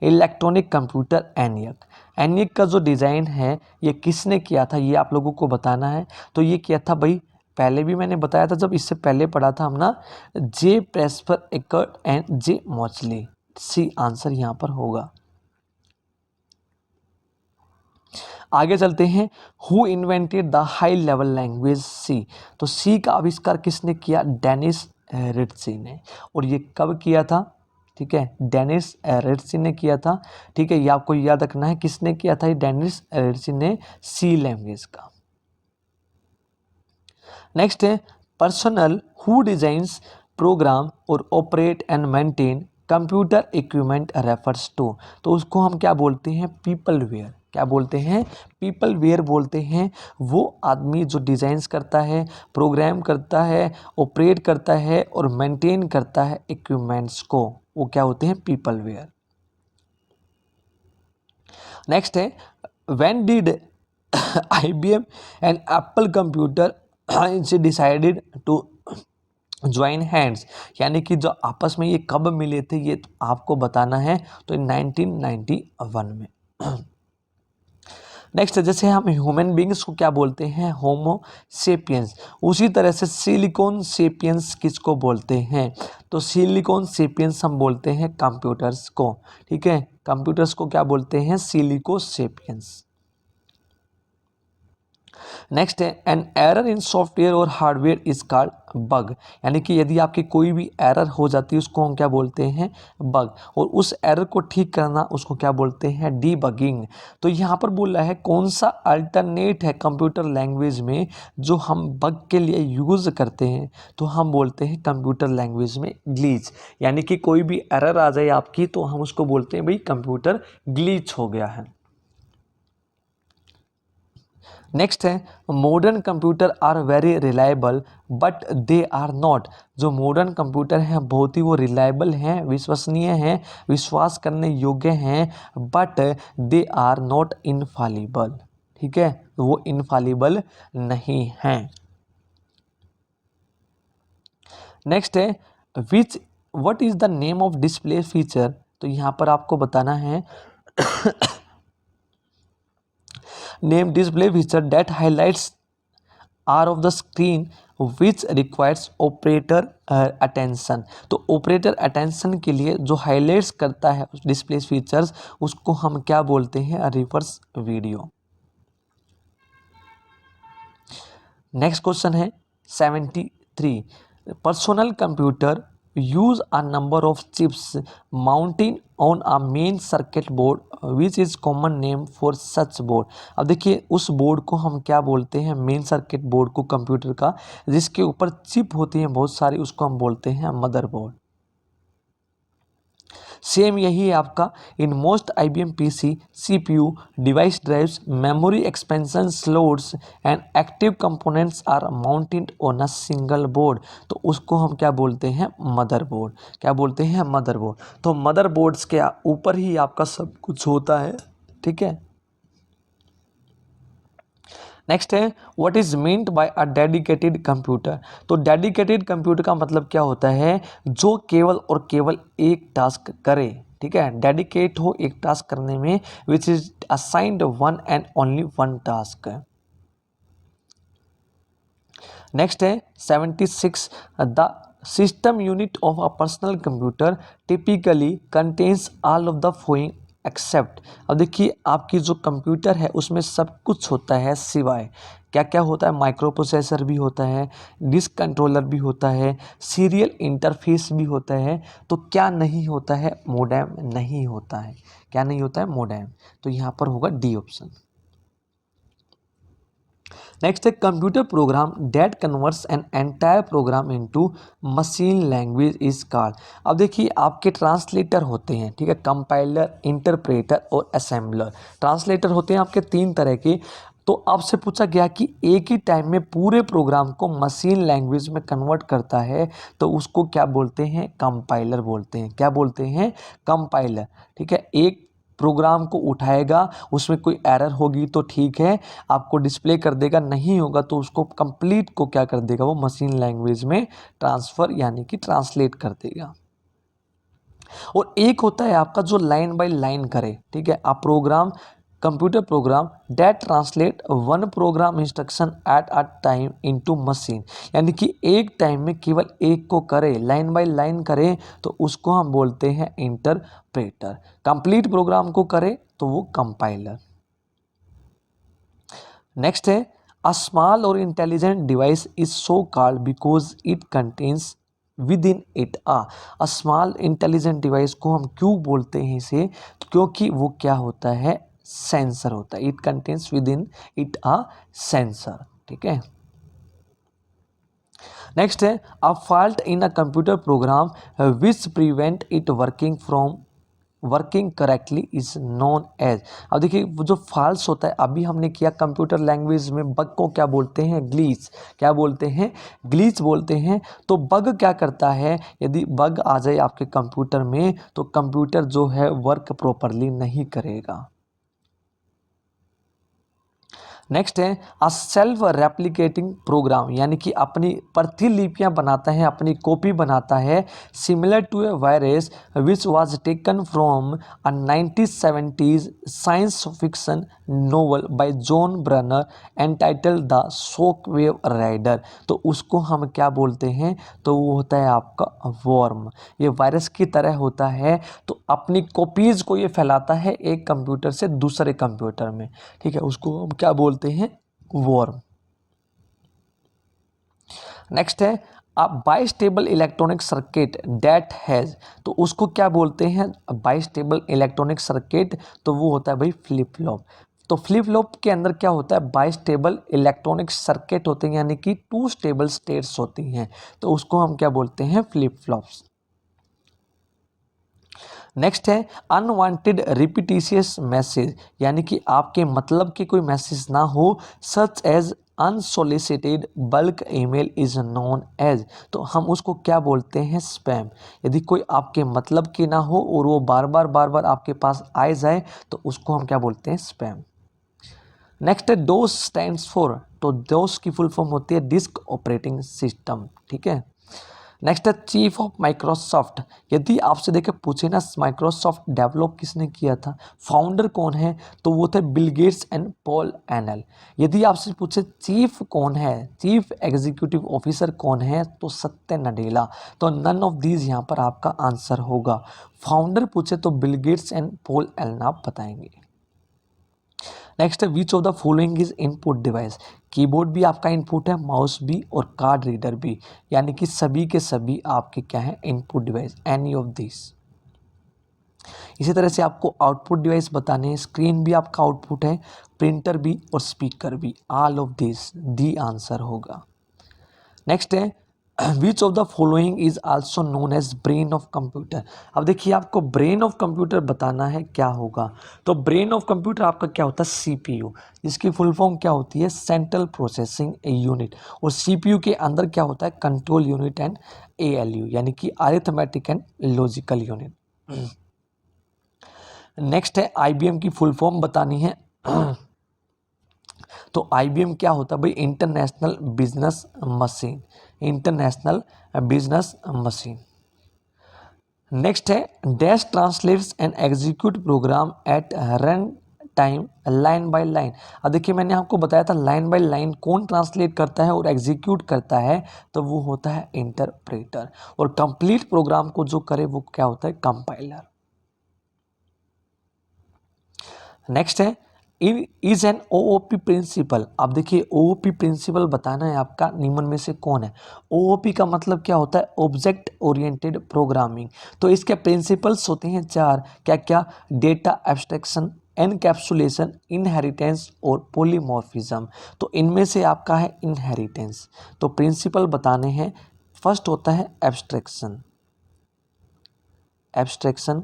electronic computer ENIAC. ENIAC का जो डिज़ाइन है ये किसने किया था, ये आप लोगों को बताना है। तो ये किया था भाई, पहले भी मैंने बताया था जब इससे पहले पढ़ा था हम ना, J Presper Eckert and J Mauchly. C answer यहाँ पर होगा। आगे चलते हैं, who invented the high level language C. तो सी का आविष्कार किसने किया, डेनिस रिट्जी ने। और ये कब किया था, ठीक है, डेनिस रिट्जी ने किया था। ठीक है, ये आपको याद रखना है, किसने किया था, ये डेनिस रिट्जी ने सी लैंग्वेज का। नेक्स्ट है पर्सनल हु डिजाइंस प्रोग्राम और operate and maintain computer equipment refers to. तो उसको हम क्या बोलते हैं, पीपल वेयर। क्या बोलते हैं, पीपल वेयर बोलते हैं। वो आदमी जो डिज़ाइंस करता है, प्रोग्राम करता है, ऑपरेट करता है और मेंटेन करता है इक्विपमेंट्स को, वो क्या होते हैं, पीपल वेयर। नेक्स्ट है when did IBM and Apple computer decided to join hands. यानी कि जो आपस में ये कब मिले थे, ये आपको बताना है। तो 1991 में। नेक्स्ट जैसे हम ह्यूमन बींग्स को क्या बोलते हैं, होमो सेपियंस। उसी तरह से सिलिकॉन सेपियंस किसको बोलते हैं, तो सिलिकॉन सेपियंस हम बोलते हैं कंप्यूटर्स को। ठीक है, कंप्यूटर्स को क्या बोलते हैं, सिलिको सेपियंस। नेक्स्ट है एन एरर इन सॉफ्टवेयर और हार्डवेयर इज कॉल्ड बग। यानी कि यदि आपकी कोई भी एरर हो जाती है उसको हम क्या बोलते हैं, बग। और उस एरर को ठीक करना उसको क्या बोलते हैं, डीबगिंग। तो यहाँ पर बोल रहा है कौन सा अल्टरनेट है कंप्यूटर लैंग्वेज में जो हम बग के लिए यूज़ करते हैं, तो हम बोलते हैं कंप्यूटर लैंग्वेज में ग्लिच। यानी कि कोई भी एरर आ जाए आपकी तो हम उसको बोलते हैं भाई कंप्यूटर ग्लिच हो गया है। नेक्स्ट है modern computer are very reliable but they are not. जो मॉडर्न कंप्यूटर हैं बहुत ही वो रिलायबल हैं, विश्वसनीय हैं, विश्वास करने योग्य हैं, but they are not infallible. ठीक है, तो वो इनफॉलिबल नहीं हैं। नेक्स्ट है which what is the name of display feature. तो यहाँ पर आपको बताना है name display feature that highlights are of the screen which requires operator attention. तो ऑपरेटर अटेंशन के लिए जो हाईलाइट्स करता है डिस्प्ले फीचर्स, उसको हम क्या बोलते हैं, रिवर्स वीडियो। नेक्स्ट क्वेश्चन है 73। Personal computer use a number of chips mounting on a main circuit board which is common name for such board. अब देखिए उस बोर्ड को हम क्या बोलते हैं, मेन सर्किट बोर्ड को कंप्यूटर का, जिसके ऊपर चिप होती है बहुत सारी, उसको हम बोलते हैं मदरबोर्ड। सेम यही है आपका in most IBM PC CPU device drives memory expansion slots and active components are mounted on a single board. तो उसको हम क्या बोलते हैं, मदरबोर्ड। क्या बोलते हैं, मदरबोर्ड। तो मदरबोर्ड्स के ऊपर ही आपका सब कुछ होता है, ठीक है। नेक्स्ट है what is meant by a dedicated computer. तो डेडिकेटेड कंप्यूटर का मतलब क्या होता है, जो केवल और केवल एक टास्क करे, ठीक है, डेडिकेट हो एक टास्क करने में, which is assigned one and only one task. Next है 76 the system unit of a personal computer typically contains all of the following except. अब देखिए आपकी जो कंप्यूटर है उसमें सब कुछ होता है सिवाय क्या क्या होता है, माइक्रो प्रोसेसर भी होता है, डिस्क कंट्रोलर भी होता है, सीरियल इंटरफेस भी होता है। तो क्या नहीं होता है, मोडेम नहीं होता है। क्या नहीं होता है, मोडेम। तो यहाँ पर होगा डी ऑप्शन। नेक्स्ट है computer program that converts an entire program into machine language is called. अब देखिए आपके ट्रांसलेटर होते हैं, ठीक है, कंपाइलर, इंटरप्रेटर और असेंबलर। ट्रांसलेटर होते हैं आपके तीन तरह के। तो आपसे पूछा गया कि एक ही टाइम में पूरे प्रोग्राम को मशीन लैंग्वेज में कन्वर्ट करता है, तो उसको क्या बोलते हैं, कंपाइलर बोलते हैं। क्या बोलते हैं, कंपाइलर, ठीक है। एक प्रोग्राम को उठाएगा, उसमें कोई एरर होगी तो ठीक है, आपको डिस्प्ले कर देगा, नहीं होगा तो उसको कंप्लीट को क्या कर देगा, वो मशीन लैंग्वेज में ट्रांसफ़र यानी कि ट्रांसलेट कर देगा। और एक होता है आपका जो लाइन बाय लाइन करे, ठीक है। आप program, computer program that translate one program instruction at a time into machine, यानी कि एक टाइम में केवल एक को करे, लाइन बाय लाइन करे, तो उसको हम बोलते हैं इंटरप्रेटर। कंप्लीट प्रोग्राम को करे तो वो कंपाइलर। नेक्स्ट है अ स्मॉल और intelligent device is so called because it contains within it a small intelligent device को हम क्यों बोलते हैं इसे, क्योंकि वो क्या होता है, सेंसर होता है। It contains within it a sensor, ठीक है। नेक्स्ट है a fault in a computer program which prevent it working from working correctly is known as. अब देखिए वो जो फॉल्स होता है, अभी हमने किया कंप्यूटर लैंग्वेज में बग को क्या बोलते हैं, ग्लीच। क्या बोलते हैं, ग्लीच बोलते हैं। तो बग क्या करता है, यदि बग आ जाए आपके कंप्यूटर में तो कंप्यूटर जो है वर्क प्रॉपरली नहीं करेगा। नेक्स्ट है अ सेल्फ रेप्लिकेटिंग प्रोग्राम, यानी कि अपनी प्रतिलिपियां बनाता है, अपनी कॉपी बनाता है, similar to a virus which was taken from a 1970s science fiction novel by John Brunner entitled the Shockwave Rider. तो उसको हम क्या बोलते हैं, तो वो होता है आपका वॉर्म। ये वायरस की तरह होता है, तो अपनी कॉपीज को ये फैलाता है एक कंप्यूटर से दूसरे कंप्यूटर में, ठीक है। उसको हम क्या बोलते हैं, वॉर्म। नेक्स्ट है a bistable electronic circuit that has. तो उसको क्या बोलते हैं, बाइस्टेबल इलेक्ट्रॉनिक सर्किट। तो वो होता है भाई फ्लिप फ्लॉप। तो फ्लिप फ्लॉप के अंदर क्या होता है, बाइस्टेबल इलेक्ट्रॉनिक सर्किट होते हैं, यानी कि टू स्टेबल स्टेट्स होती हैं। तो उसको हम क्या बोलते हैं, फ्लिप फ्लॉप्स। नेक्स्ट है अनवांटेड रिपीटिशियस मैसेज, यानी कि आपके मतलब के कोई मैसेज ना हो, such as unsolicited bulk email is known as. तो हम उसको क्या बोलते हैं, स्पैम। यदि कोई आपके मतलब की ना हो और वो बार बार आपके पास आए जाए तो उसको हम क्या बोलते हैं, स्पैम। नेक्स्ट है डोस स्टैंड्स फॉर। तो डोस की फुल फॉर्म होती है डिस्क ऑपरेटिंग सिस्टम, ठीक है। नेक्स्ट है चीफ ऑफ माइक्रोसॉफ्ट। यदि आपसे देखे पूछे ना माइक्रोसॉफ्ट डेवलप किसने किया था, फाउंडर कौन है, तो वो थे Bill Gates and Paul anal. यदि आपसे पूछे चीफ कौन है, चीफ एग्जीक्यूटिव ऑफिसर कौन है, तो सत्य नडेला। तो नन ऑफ दीज यहाँ पर आपका आंसर होगा। फाउंडर पूछे तो Bill Gates and Paul Allen आप बताएंगे। नेक्स्ट है which of the following is input device. Keyboard भी आपका इनपुट है, माउस भी और कार्ड रीडर भी, यानी कि सभी के सभी आपके क्या है input device, any of this. इसी तरह से आपको आउटपुट डिवाइस बताने हैं, स्क्रीन भी आपका आउटपुट है, प्रिंटर भी और स्पीकर भी, all of this the answer होगा। नेक्स्ट है which of the following is also known as brain of computer. अब देखिए आपको ब्रेन ऑफ कंप्यूटर बताना है क्या होगा, तो ब्रेन ऑफ कंप्यूटर आपका क्या होता है सीपीयू, जिसकी फुल फॉर्म क्या होती है सेंट्रल प्रोसेसिंग यूनिट, और सीपीयू के अंदर क्या होता है कंट्रोल यूनिट एंड एएलयू, यानी कि arithmetic and logical unit. Next है आईबीएम की फुल फॉर्म बतानी है। तो आईबीएम क्या होता है भाई, international business machine, international business machine. Next है dash translates and execute program at run time line by line. अब देखिए मैंने आपको बताया था लाइन बाय लाइन कौन ट्रांसलेट करता है और एग्जीक्यूट करता है, तो वो होता है इंटरप्रेटर, और कंप्लीट प्रोग्राम को जो करे वो क्या होता है कंपाइलर। नेक्स्ट है इज एन ओओपी प्रिंसिपल। अब देखिए ओओपी प्रिंसिपल बताना है आपका, निम्न में से कौन है। ओओपी का मतलब क्या होता है ऑब्जेक्ट ओरिएंटेड प्रोग्रामिंग। तो इसके प्रिंसिपल्स होते हैं चार, क्या क्या, डेटा एब्स्ट्रैक्शन, एनकैप्सुलेशन, इनहेरिटेंस और पॉलीमॉर्फिज्म। तो इनमें से आपका है इनहेरिटेंस। तो प्रिंसिपल बताने हैं, फर्स्ट होता है एब्स्ट्रैक्शन, एब्स्ट्रैक्शन,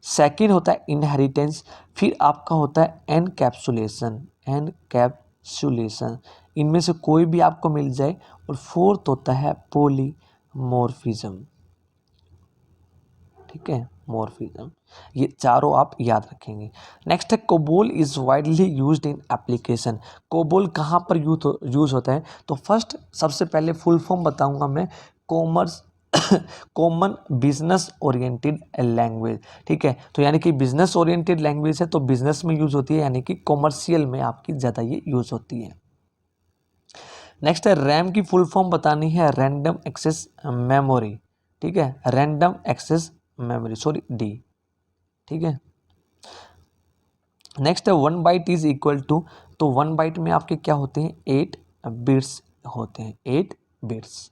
सेकेंड होता है इनहेरिटेंस, फिर आपका होता है एनकैप्सुलेशन, एनकैप्सुलेशन, इनमें से कोई भी आपको मिल जाए, और फोर्थ होता है पॉलीमॉर्फिज्म। ठीक है, मॉर्फिज्म। ये चारों आप याद रखेंगे। नेक्स्ट है COBOL is widely used in application. COBOL कहाँ पर यूज होता है, तो फर्स्ट सबसे पहले फुल फॉर्म बताऊंगा मैं, commerce common business oriented language. ठीक है, तो यानी कि बिजनेस ओरिएंटेड लैंग्वेज है, तो बिजनेस में यूज होती है, यानी कि कॉमर्शियल में आपकी ज़्यादा ये यूज होती है। नेक्स्ट है रैम की फुल फॉर्म बतानी है, रैंडम एक्सेस मेमोरी। ठीक है, random access memory, sorry D. ठीक है, नेक्स्ट है 1 बाइट इज इक्वल टू। तो 1 बाइट में आपके क्या होते हैं 8 बिट्स होते हैं, 8 बिट्स।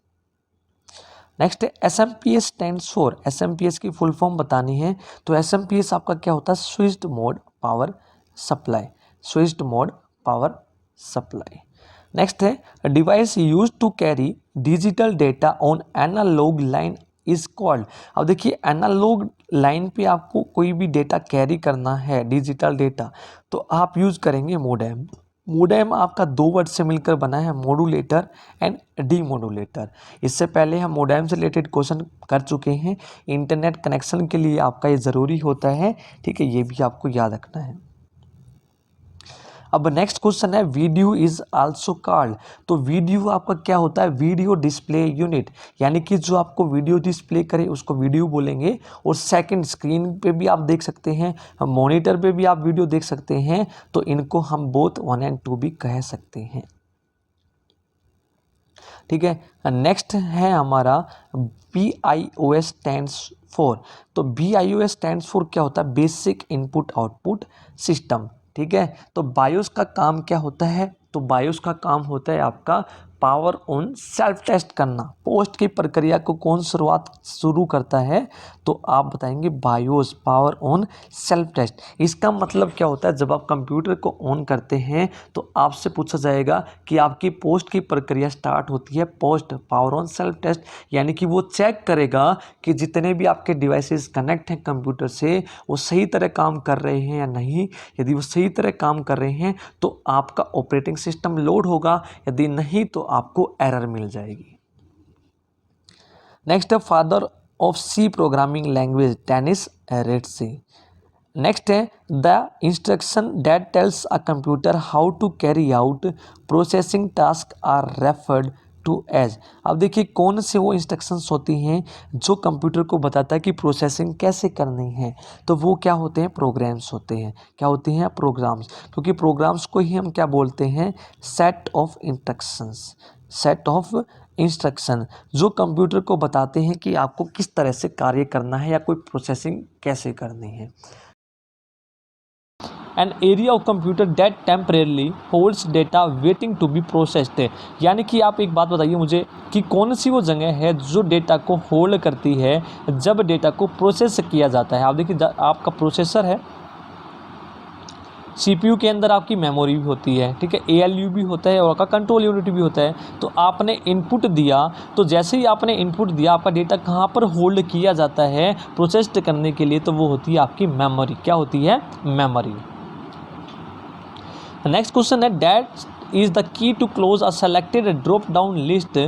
नेक्स्ट है SMPS स्टैंड्स फॉर। SMPS की फुल फॉर्म बतानी है, तो SMPS आपका क्या होता है switched mode power supply, switched mode power supply. Next है device use to carry digital data on analog line is called. अब देखिए एनालॉग लाइन पे आपको कोई भी डेटा कैरी करना है, डिजिटल डेटा, तो आप यूज करेंगे मोडेम। मोडेम आपका दो वर्ड से मिलकर बना है, मॉड्यूलेटर एंड डीमॉड्यूलेटर। इससे पहले हम मोडेम से रिलेटेड क्वेश्चन कर चुके हैं, इंटरनेट कनेक्शन के लिए आपका ये ज़रूरी होता है। ठीक है, ये भी आपको याद रखना है। अब नेक्स्ट क्वेश्चन है वीडियो इज आल्सो कॉल्ड। तो वीडियो आपका क्या होता है वीडियो डिस्प्ले यूनिट, यानी कि जो आपको वीडियो डिस्प्ले करे उसको वीडियो बोलेंगे। और सेकंड स्क्रीन पे भी आप देख सकते हैं, मॉनिटर पे भी आप वीडियो देख सकते हैं, तो इनको हम बोथ 1 और 2 भी कह सकते हैं। ठीक है, नेक्स्ट है हमारा BIOS स्टैंड्स फॉर। तो BIOS स्टैंड्स फॉर क्या होता है बेसिक इनपुट आउटपुट सिस्टम। ठीक है, तो बायोस का काम क्या होता है, तो बायोस का काम होता है आपका पावर ऑन सेल्फ टेस्ट करना। पोस्ट की प्रक्रिया को कौन शुरू करता है, तो आप बताएंगे BIOS, power on self test. इसका मतलब क्या होता है, जब आप कंप्यूटर को ऑन करते हैं तो आपसे पूछा जाएगा कि आपकी पोस्ट की प्रक्रिया स्टार्ट होती है POST, power on self test, यानी कि वो चेक करेगा कि जितने भी आपके डिवाइसेस कनेक्ट हैं कंप्यूटर से वो सही तरह काम कर रहे हैं या नहीं। यदि वो सही तरह काम कर रहे हैं तो आपका ऑपरेटिंग सिस्टम लोड होगा, यदि नहीं तो आपको एरर मिल जाएगी। नेक्स्ट है father of C programming language Dennis Ritchie. Next है the instruction that tells a computer how to carry out processing task are referred to as. अब देखिए कौन से वो इंस्ट्रक्शंस होती हैं जो कंप्यूटर को बताता है कि प्रोसेसिंग कैसे करनी है, तो वो क्या होते हैं, प्रोग्राम्स होते हैं। क्या होते हैं, प्रोग्राम्स। क्योंकि प्रोग्राम्स को ही हम क्या बोलते हैं, set of instructions. Set of instruction जो कंप्यूटर को बताते हैं कि आपको किस तरह से कार्य करना है या कोई प्रोसेसिंग कैसे करनी है। An area of computer that temporarily holds data waiting to be processed. यानी कि आप एक बात बताइए मुझे कि कौन सी वो जगह है जो डेटा को होल्ड करती है जब डेटा को प्रोसेस किया जाता है। आप देखिए आपका प्रोसेसर है, CPU के अंदर आपकी मेमोरी भी होती है, ठीक है, ALU भी होता है और आपका कंट्रोल यूनिट भी होता है। तो आपने इनपुट दिया, तो जैसे ही आपने इनपुट दिया आपका डेटा कहाँ पर होल्ड किया जाता है प्रोसेस्ड करने के लिए, तो वो होती है आपकी मेमोरी। क्या होती है, मेमोरी। नेक्स्ट क्वेश्चन है that is the key to close a selected drop down list,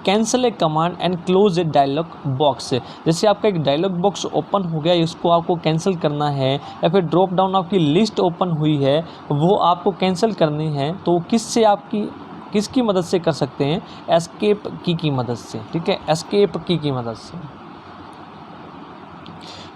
cancel a command and close a dialog box. जैसे आपका एक डायलॉग बॉक्स ओपन हो गया, इसको आपको कैंसिल करना है, या फिर ड्रॉप डाउन आपकी लिस्ट ओपन हुई है वो आपको कैंसिल करनी है, तो किससे किसकी मदद से कर सकते हैं, एस्केप की मदद से, ठीक है, एस्केप की मदद से।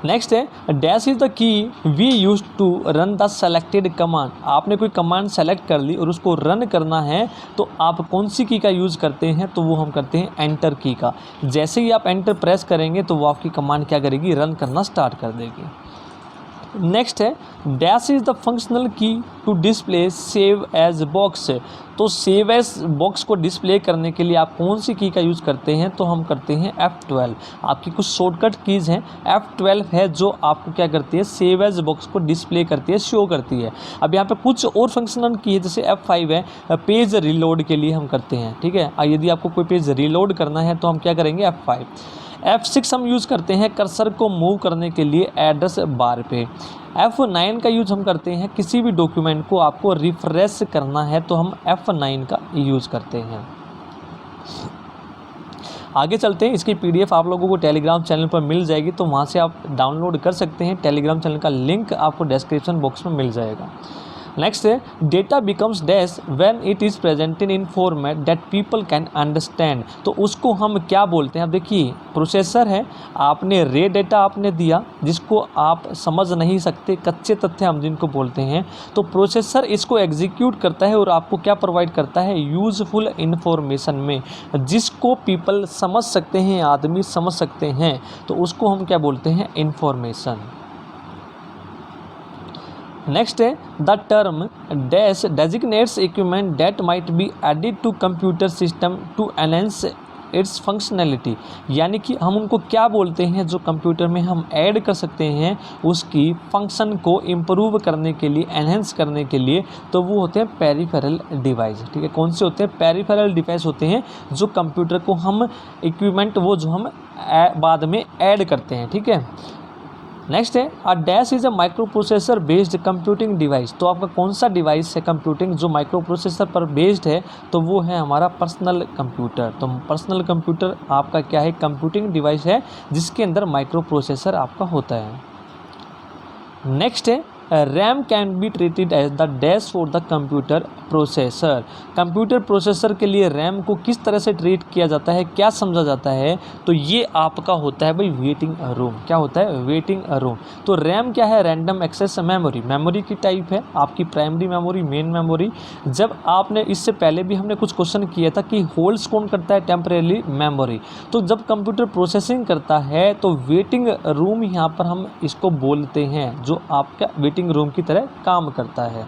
नेक्स्ट है dash is the key we use to run the selected command. आपने कोई कमांड सेलेक्ट कर ली और उसको रन करना है, तो आप कौन सी की का यूज़ करते हैं, तो वो हम करते हैं एंटर की का। जैसे ही आप एंटर प्रेस करेंगे तो वो आपकी कमांड क्या करेगी, रन करना स्टार्ट कर देगी। नेक्स्ट है dash is the functional key to display save as box. तो सेव एज बॉक्स को डिस्प्ले करने के लिए आप कौन सी की का यूज़ करते हैं, तो हम करते हैं F12। आपकी कुछ शॉर्टकट कीज़ हैं, F12 है जो आपको क्या करती है, सेव एज बॉक्स को डिस्प्ले करती है, शो करती है। अब यहाँ पे कुछ और फंक्शनल की है, जैसे F5 है, पेज रिलोड के लिए हम करते हैं, ठीक है। यदि आपको कोई पेज रिलोड करना है तो हम क्या करेंगे, F5। F6 हम यूज़ करते हैं कर्सर को मूव करने के लिए एड्रेस बार पे। F9 का यूज़ हम करते हैं किसी भी डॉक्यूमेंट को आपको रिफ्रेश करना है, तो हम F9 का यूज़ करते हैं। आगे चलते हैं, इसकी PDF आप लोगों को टेलीग्राम चैनल पर मिल जाएगी, तो वहाँ से आप डाउनलोड कर सकते हैं। टेलीग्राम चैनल का लिंक आपको डिस्क्रिप्शन बॉक्स में मिल जाएगा। नेक्स्ट है data becomes dash when it is presented in format that people can understand. तो उसको हम क्या बोलते हैं, अब देखिए प्रोसेसर है, आपने रे डेटा आपने दिया जिसको आप समझ नहीं सकते, कच्चे तथ्य हम जिनको बोलते हैं, तो प्रोसेसर इसको एग्जीक्यूट करता है और आपको क्या प्रोवाइड करता है, यूज़फुल इन्फॉर्मेशन में, जिसको पीपल समझ सकते हैं, आदमी समझ सकते हैं, तो उसको हम क्या बोलते हैं, इन्फॉर्मेशन। नेक्स्ट है the term dash designates equipment that might be added to computer system to enhance its functionality. यानी कि हम उनको क्या बोलते हैं जो कंप्यूटर में हम ऐड कर सकते हैं उसकी फंक्शन को इम्प्रूव करने के लिए, एनहेंस करने के लिए, तो वो होते हैं पेरिफेरल डिवाइस, ठीक है। कौन से होते हैं, पेरिफेरल डिवाइस होते हैं जो कंप्यूटर को हम इक्विपमेंट वो जो हम बाद में ऐड करते हैं, ठीक है। नेक्स्ट है a dash is a micro processor based computing device. तो आपका कौन सा डिवाइस है कंप्यूटिंग जो माइक्रो प्रोसेसर पर बेस्ड है, तो वो है हमारा पर्सनल कंप्यूटर। तो पर्सनल कंप्यूटर आपका क्या है, कंप्यूटिंग डिवाइस है जिसके अंदर माइक्रो प्रोसेसर आपका होता है। नेक्स्ट है RAM can be treated as the dash for the computer processor. Computer processor के लिए रैम को किस तरह से ट्रीट किया जाता है, क्या समझा जाता है, तो ये आपका होता है भाई वेटिंग रूम। क्या होता है, वेटिंग रूम। तो रैम क्या है, रैंडम एक्सेस मेमोरी, मेमोरी की टाइप है आपकी प्राइमरी मेमोरी, मेन मेमोरी। जब आपने इससे पहले भी हमने कुछ क्वेश्चन किया था कि होल्ड्स कौन करता है, टेम्परेरी मेमोरी। तो जब कंप्यूटर प्रोसेसिंग करता है तो वेटिंग रूम यहाँ पर हम इसको बोलते हैं, जो आपका वेटिंग रूम की तरह काम करता है।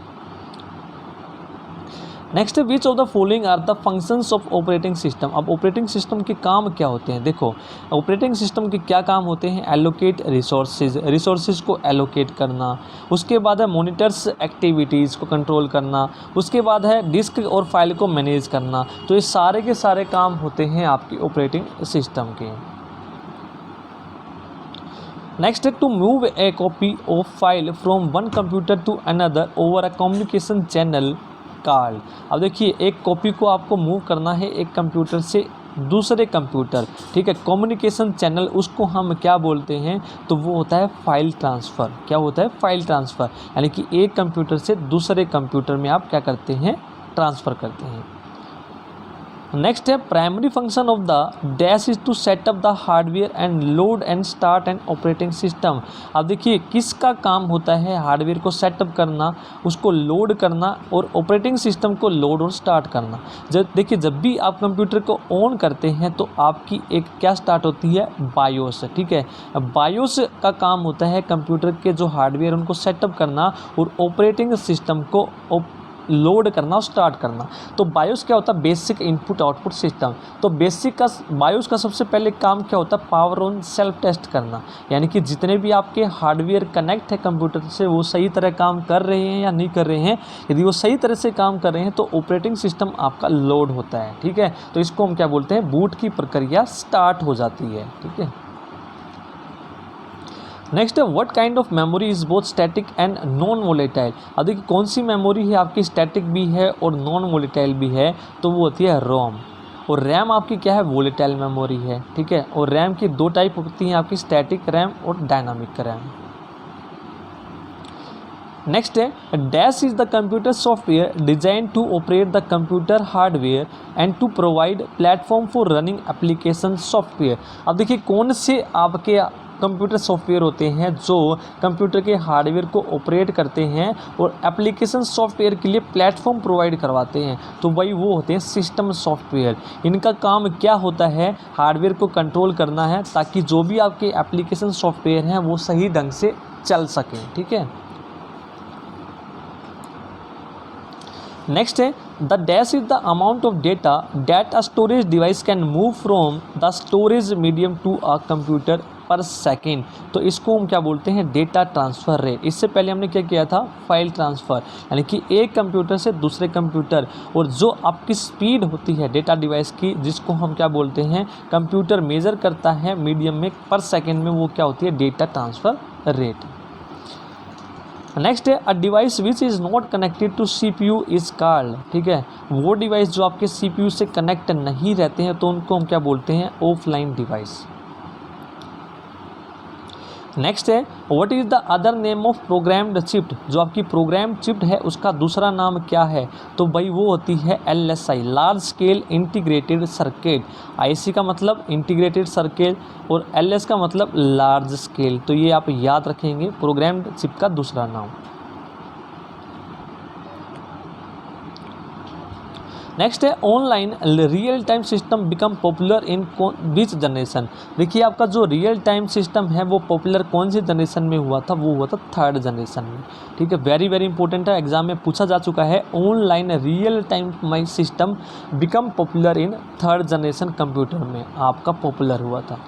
Next which of the following are the functions of operating system. अब ऑपरेटिंग सिस्टम के काम क्या होते हैं, देखो ऑपरेटिंग सिस्टम के क्या काम होते हैं, एलोकेट रिसोर्सेज को एलोकेट करना, उसके बाद है मॉनिटर्स एक्टिविटीज़ को कंट्रोल करना, उसके बाद है डिस्क और फाइल को मैनेज करना। तो ये सारे के सारे काम होते हैं आपकी ऑपरेटिंग सिस्टम के। नेक्स्ट है to move a copy of file from one computer to another over a communication channel called. अब देखिए एक कॉपी को आपको मूव करना है एक कंप्यूटर से दूसरे कंप्यूटर, ठीक है, कम्युनिकेशन चैनल, उसको हम क्या बोलते हैं, तो वो होता है फाइल ट्रांसफ़र। क्या होता है, फाइल ट्रांसफ़र, यानी कि एक कंप्यूटर से दूसरे कंप्यूटर में आप क्या करते हैं, ट्रांसफ़र करते हैं। नेक्स्ट है primary function of the dash is to set up the hardware and load and start and operating system. अब देखिए किसका काम होता है, हार्डवेयर को सेटअप करना, उसको लोड करना और ऑपरेटिंग सिस्टम को लोड और स्टार्ट करना। जब भी आप कंप्यूटर को ऑन करते हैं तो आपकी एक क्या स्टार्ट होती है, बायोस। ठीक है, बायोस का काम होता है कंप्यूटर के जो हार्डवेयर उनको सेटअप करना और ऑपरेटिंग सिस्टम को लोड करना और स्टार्ट करना। तो बायोस क्या होता है, बेसिक इनपुट आउटपुट सिस्टम। तो बायोस का सबसे पहले काम क्या होता है, पावर ऑन सेल्फ टेस्ट करना, यानी कि जितने भी आपके हार्डवेयर कनेक्ट है कंप्यूटर से वो सही तरह काम कर रहे हैं या नहीं कर रहे हैं। यदि वो सही तरह से काम कर रहे हैं तो ऑपरेटिंग सिस्टम आपका लोड होता है। ठीक है, तो इसको हम क्या बोलते हैं, बूट की प्रक्रिया स्टार्ट हो जाती है। ठीक है, नेक्स्ट है what kind of memory is both static and non volatile. अब देखिए कौन सी मेमोरी है आपकी स्टैटिक भी है और नॉन वोलेटाइल भी है, तो वो होती है रोम। और रैम आपकी क्या है, वोलेटाइल मेमोरी है। ठीक है, और रैम की दो टाइप होती हैं आपकी, स्टैटिक रैम और डायनामिक रैम। नेक्स्ट है dash is the computer software design to operate the computer hardware and to provide platform for running application software. अब देखिए कौन से आपके कंप्यूटर सॉफ्टवेयर होते हैं जो कंप्यूटर के हार्डवेयर को ऑपरेट करते हैं और एप्लीकेशन सॉफ्टवेयर के लिए प्लेटफॉर्म प्रोवाइड करवाते हैं, तो वही वो होते हैं सिस्टम सॉफ्टवेयर। इनका काम क्या होता है, हार्डवेयर को कंट्रोल करना है ताकि जो भी आपके एप्लीकेशन सॉफ्टवेयर हैं वो सही ढंग से चल सकें। ठीक है, नेक्स्ट है the dash is the amount of data that a storage device can move from the storage medium to a computer per second. तो इसको हम क्या बोलते हैं, डेटा ट्रांसफ़र रेट। इससे पहले हमने क्या किया था, फाइल ट्रांसफ़र, यानी कि एक कंप्यूटर से दूसरे कंप्यूटर, और जो आपकी स्पीड होती है डेटा डिवाइस की जिसको हम क्या बोलते हैं, कंप्यूटर मेज़र करता है मीडियम में पर सेकेंड में, वो क्या होती है, डेटा ट्रांसफ़र रेट। नेक्स्ट है a device which is not connected to CPU is called. ठीक है, वो डिवाइस जो आपके CPU से कनेक्ट नहीं रहते हैं तो उनको हम क्या बोलते हैं, ऑफलाइन डिवाइस। नेक्स्ट है what is the other name of programmed chip. जो आपकी प्रोग्राम चिप है उसका दूसरा नाम क्या है, तो भाई वो होती है LSI, large scale integrated circuit. IC का मतलब इंटीग्रेटेड सर्किट और LS का मतलब लार्ज स्केल। तो ये आप याद रखेंगे, प्रोग्राम्ड चिप का दूसरा नाम। नेक्स्ट है online real time system become popular इन विच जनरेशन। देखिए आपका जो रियल टाइम सिस्टम है वो पॉपुलर कौन सी जनरेशन में हुआ था, वो हुआ था थर्ड जनरेशन में। ठीक है, वेरी वेरी इंपॉर्टेंट है, एग्जाम में पूछा जा चुका है। Online real time system become popular in third generation computer में आपका पॉपुलर हुआ था।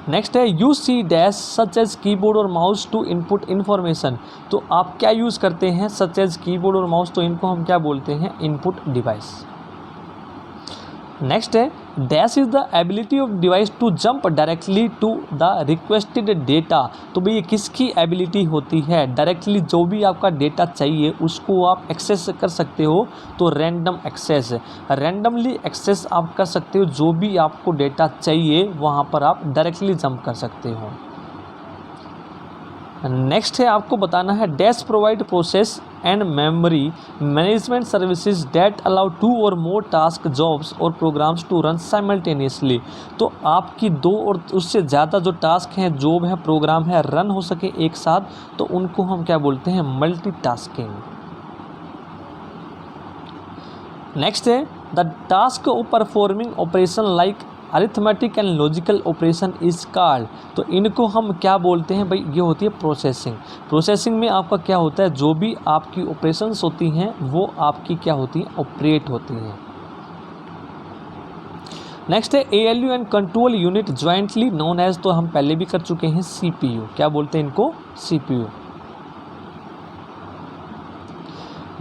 नेक्स्ट है you see dash such as keyboard और माउस टू इनपुट इन्फॉर्मेशन। तो आप क्या यूज़ करते हैं, सच एज कीबोर्ड और माउस, तो इनको हम क्या बोलते हैं, इनपुट डिवाइस। नेक्स्ट है dash is the ability of device to jump directly to the requested data. तो भाई ये किसकी एबिलिटी होती है, डायरेक्टली जो भी आपका डेटा चाहिए उसको आप एक्सेस कर सकते हो, तो रैंडम एक्सेस, रैंडमली एक्सेस आप कर सकते हो, जो भी आपको डेटा चाहिए वहाँ पर आप डायरेक्टली जंप कर सकते हो। नेक्स्ट है आपको बताना है dash provide process and memory management services that allow 2 और मोर टास्क, जॉब्स और प्रोग्राम्स टू रन साइमल्टेनियसली। तो आपकी 2 और उससे ज़्यादा जो टास्क हैं, जॉब है, प्रोग्राम है, रन हो सके एक साथ, तो उनको हम क्या बोलते हैं, मल्टीटास्किंग। नेक्स्ट है the task of performing operation like arithmetic and logical operation is called. तो इनको हम क्या बोलते हैं भाई, ये होती है प्रोसेसिंग। प्रोसेसिंग में आपका क्या होता है, जो भी आपकी ऑपरेशंस होती हैं वो आपकी क्या होती हैं, ऑपरेट होती हैं। नेक्स्ट है ALU and control unit jointly known as, तो हम पहले भी कर चुके हैं, CPU। क्या बोलते हैं इनको, CPU।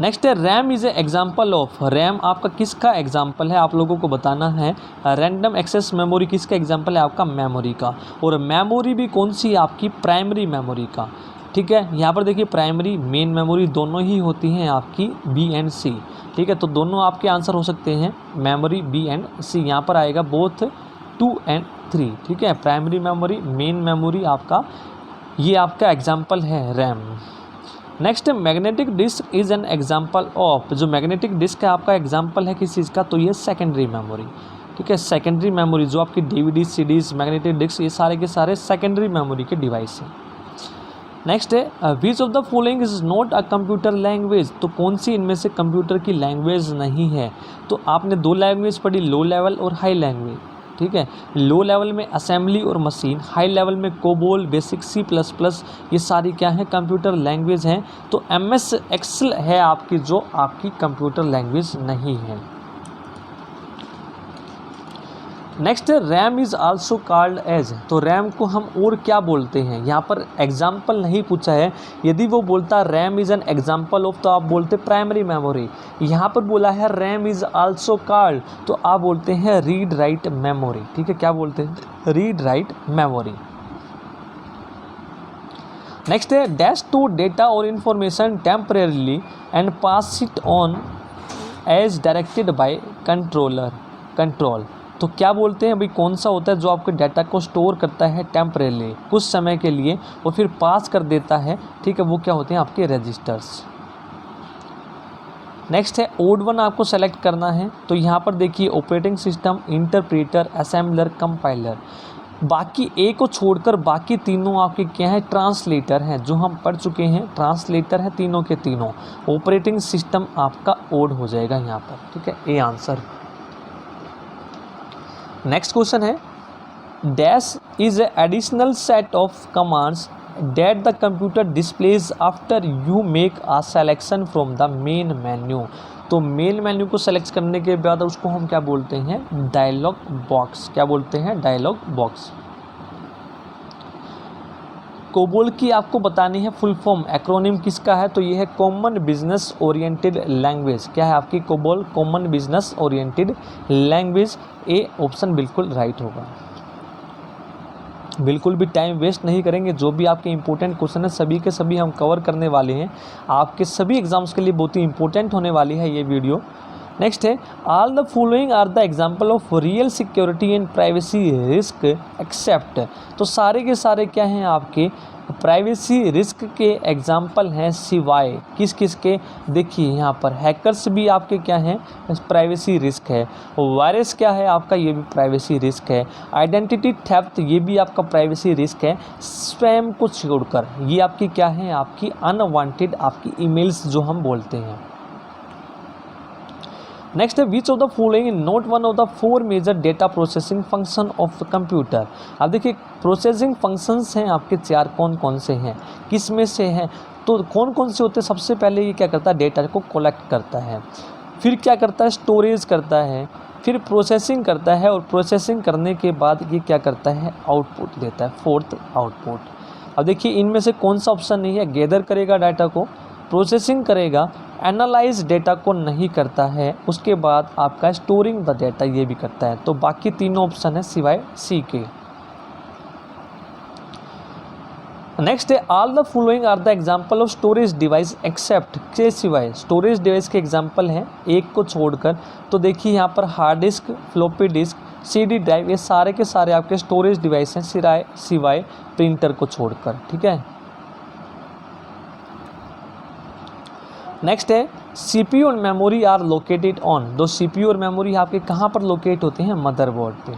नेक्स्ट है RAM is a example of. RAM आपका किसका एग्जाम्पल है, आप लोगों को बताना है। रैंडम एक्सेस मेमोरी किसका एग्जाम्पल है, आपका मेमोरी का। और मेमोरी भी कौन सी, आपकी प्राइमरी मेमोरी का। ठीक है, यहाँ पर देखिए प्राइमरी मेन मेमोरी दोनों ही होती हैं आपकी B एंड C। ठीक है, तो दोनों आपके आंसर हो सकते हैं, मेमोरी B एंड C। यहाँ पर आएगा बोथ 2 एंड 3। ठीक है, प्राइमरी मेमोरी, मेन मेमोरी आपका, ये आपका एग्जाम्पल है RAM. Next magnetic disk is an example of, जो मैग्नेटिक डिस्क है आपका एग्जाम्पल है किस चीज़ का, तो ये सेकेंडरी मेमोरी, ठीक है। सेकेंडरी मेमोरी जो आपकी DVD CDs मैग्नेटिक डिस्क ये सारे के सारे सेकेंडरी मेमोरी के डिवाइस हैं। नेक्स्ट है which of the following is not a computer language, तो कौन सी इनमें से कंप्यूटर की लैंग्वेज नहीं है, तो आपने दो लैंग्वेज पढ़ी, लो लेवल और हाई लैंग्वेज, ठीक है। लो लेवल में असेंबली और मशीन, हाई लेवल में कोबोल, बेसिक C++, ये सारी क्या है कंप्यूटर लैंग्वेज हैं। तो MS Excel है आपकी जो आपकी कंप्यूटर लैंग्वेज नहीं है। Next RAM is also called as, तो रैम को हम और क्या बोलते हैं, यहाँ पर एग्जाम्पल नहीं पूछा है। यदि वो बोलता RAM is an example of तो आप बोलते प्राइमरी मेमोरी, यहाँ पर बोला है रैम इज़ आल्सो कॉल्ड तो आप बोलते हैं रीड राइट मेमोरी, ठीक है। क्या बोलते हैं, रीड राइट मेमोरी। नेक्स्ट है डैश टू डेटा और information temporarily and pass it on as directed by control, तो क्या बोलते हैं भाई, कौन सा होता है जो आपके डाटा को स्टोर करता है टेम्परेली कुछ समय के लिए और फिर पास कर देता है, ठीक है, वो क्या होते हैं आपके रजिस्टर्स। नेक्स्ट है ओड वन आपको सेलेक्ट करना है, तो यहाँ पर देखिए operating system, interpreter, assembler, compiler, बाकी ए को छोड़कर बाकी तीनों आपके क्या है ट्रांसलेटर हैं, जो हम पढ़ चुके हैं, ट्रांसलेटर हैं तीनों के तीनों। ऑपरेटिंग सिस्टम आपका ओड हो जाएगा यहाँ पर, ठीक है, ए आंसर। नेक्स्ट क्वेश्चन है dash is additional set of commands that the computer displays after you make a selection from the main menu, तो मेन मेन्यू को सेलेक्ट करने के बाद उसको हम क्या बोलते हैं, डायलॉग बॉक्स, क्या बोलते हैं, डायलॉग बॉक्स। कोबोल की आपको बतानी है फुल फॉर्म, एक्रोनिम किसका है, तो ये है कॉमन बिजनेस ओरिएंटेड लैंग्वेज, क्या है आपकी COBOL, common business oriented language. A option बिल्कुल राइट होगा। बिल्कुल भी टाइम वेस्ट नहीं करेंगे, जो भी आपके इंपॉर्टेंट क्वेश्चन है सभी के सभी हम कवर करने वाले हैं, आपके सभी एग्जाम्स के लिए बहुत ही इंपॉर्टेंट होने वाली है ये वीडियो। नेक्स्ट है all the following are the example of real security and privacy risk except, तो सारे के सारे क्या हैं आपके प्राइवेसी रिस्क के एग्जाम्पल हैं सिवाय किस किस के, देखिए यहाँ पर हैकर्स भी आपके क्या हैं प्राइवेसी रिस्क है, वायरस क्या है आपका ये भी प्राइवेसी रिस्क है, आइडेंटिटी थेफ्ट ये भी आपका प्राइवेसी रिस्क है, स्पैम को छोड़कर ये आपकी क्या है आपकी अनवांटेड आपकी ईमेल्स जो हम बोलते हैं। नेक्स्ट है which of the following not one of the four major data processing function of computer, अब देखिए प्रोसेसिंग फंक्शंस हैं आपके चार, कौन कौन से हैं, किस में से हैं, तो कौन कौन से होते हैं, सबसे पहले ये क्या करता है डेटा को कलेक्ट करता है, फिर क्या करता है स्टोरेज करता है, फिर प्रोसेसिंग करता है और प्रोसेसिंग करने के बाद ये क्या करता है आउटपुट देता है, फोर्थ आउटपुट। अब देखिए इनमें से कौन सा ऑप्शन नहीं है, गैदर करेगा डाटा को, प्रोसेसिंग करेगा, एनालाइज डेटा को नहीं करता है, उसके बाद आपका स्टोरिंग द डेटा ये भी करता है, तो बाकी तीनों ऑप्शन है सिवाय सी के। नेक्स्ट है all the following are the example of storage device except के सिवाय, स्टोरेज डिवाइस के एग्जाम्पल हैं एक को छोड़कर, तो देखिए यहाँ पर hard disk, floppy disk, CD drive, ये सारे के सारे आपके स्टोरेज डिवाइस हैं सिवाय प्रिंटर को छोड़कर, ठीक है। नेक्स्ट है CPU और मेमोरी आर लोकेटेड ऑन, दो CPU और मेमोरी आपके कहाँ पर लोकेट होते हैं, मदरबोर्ड पे।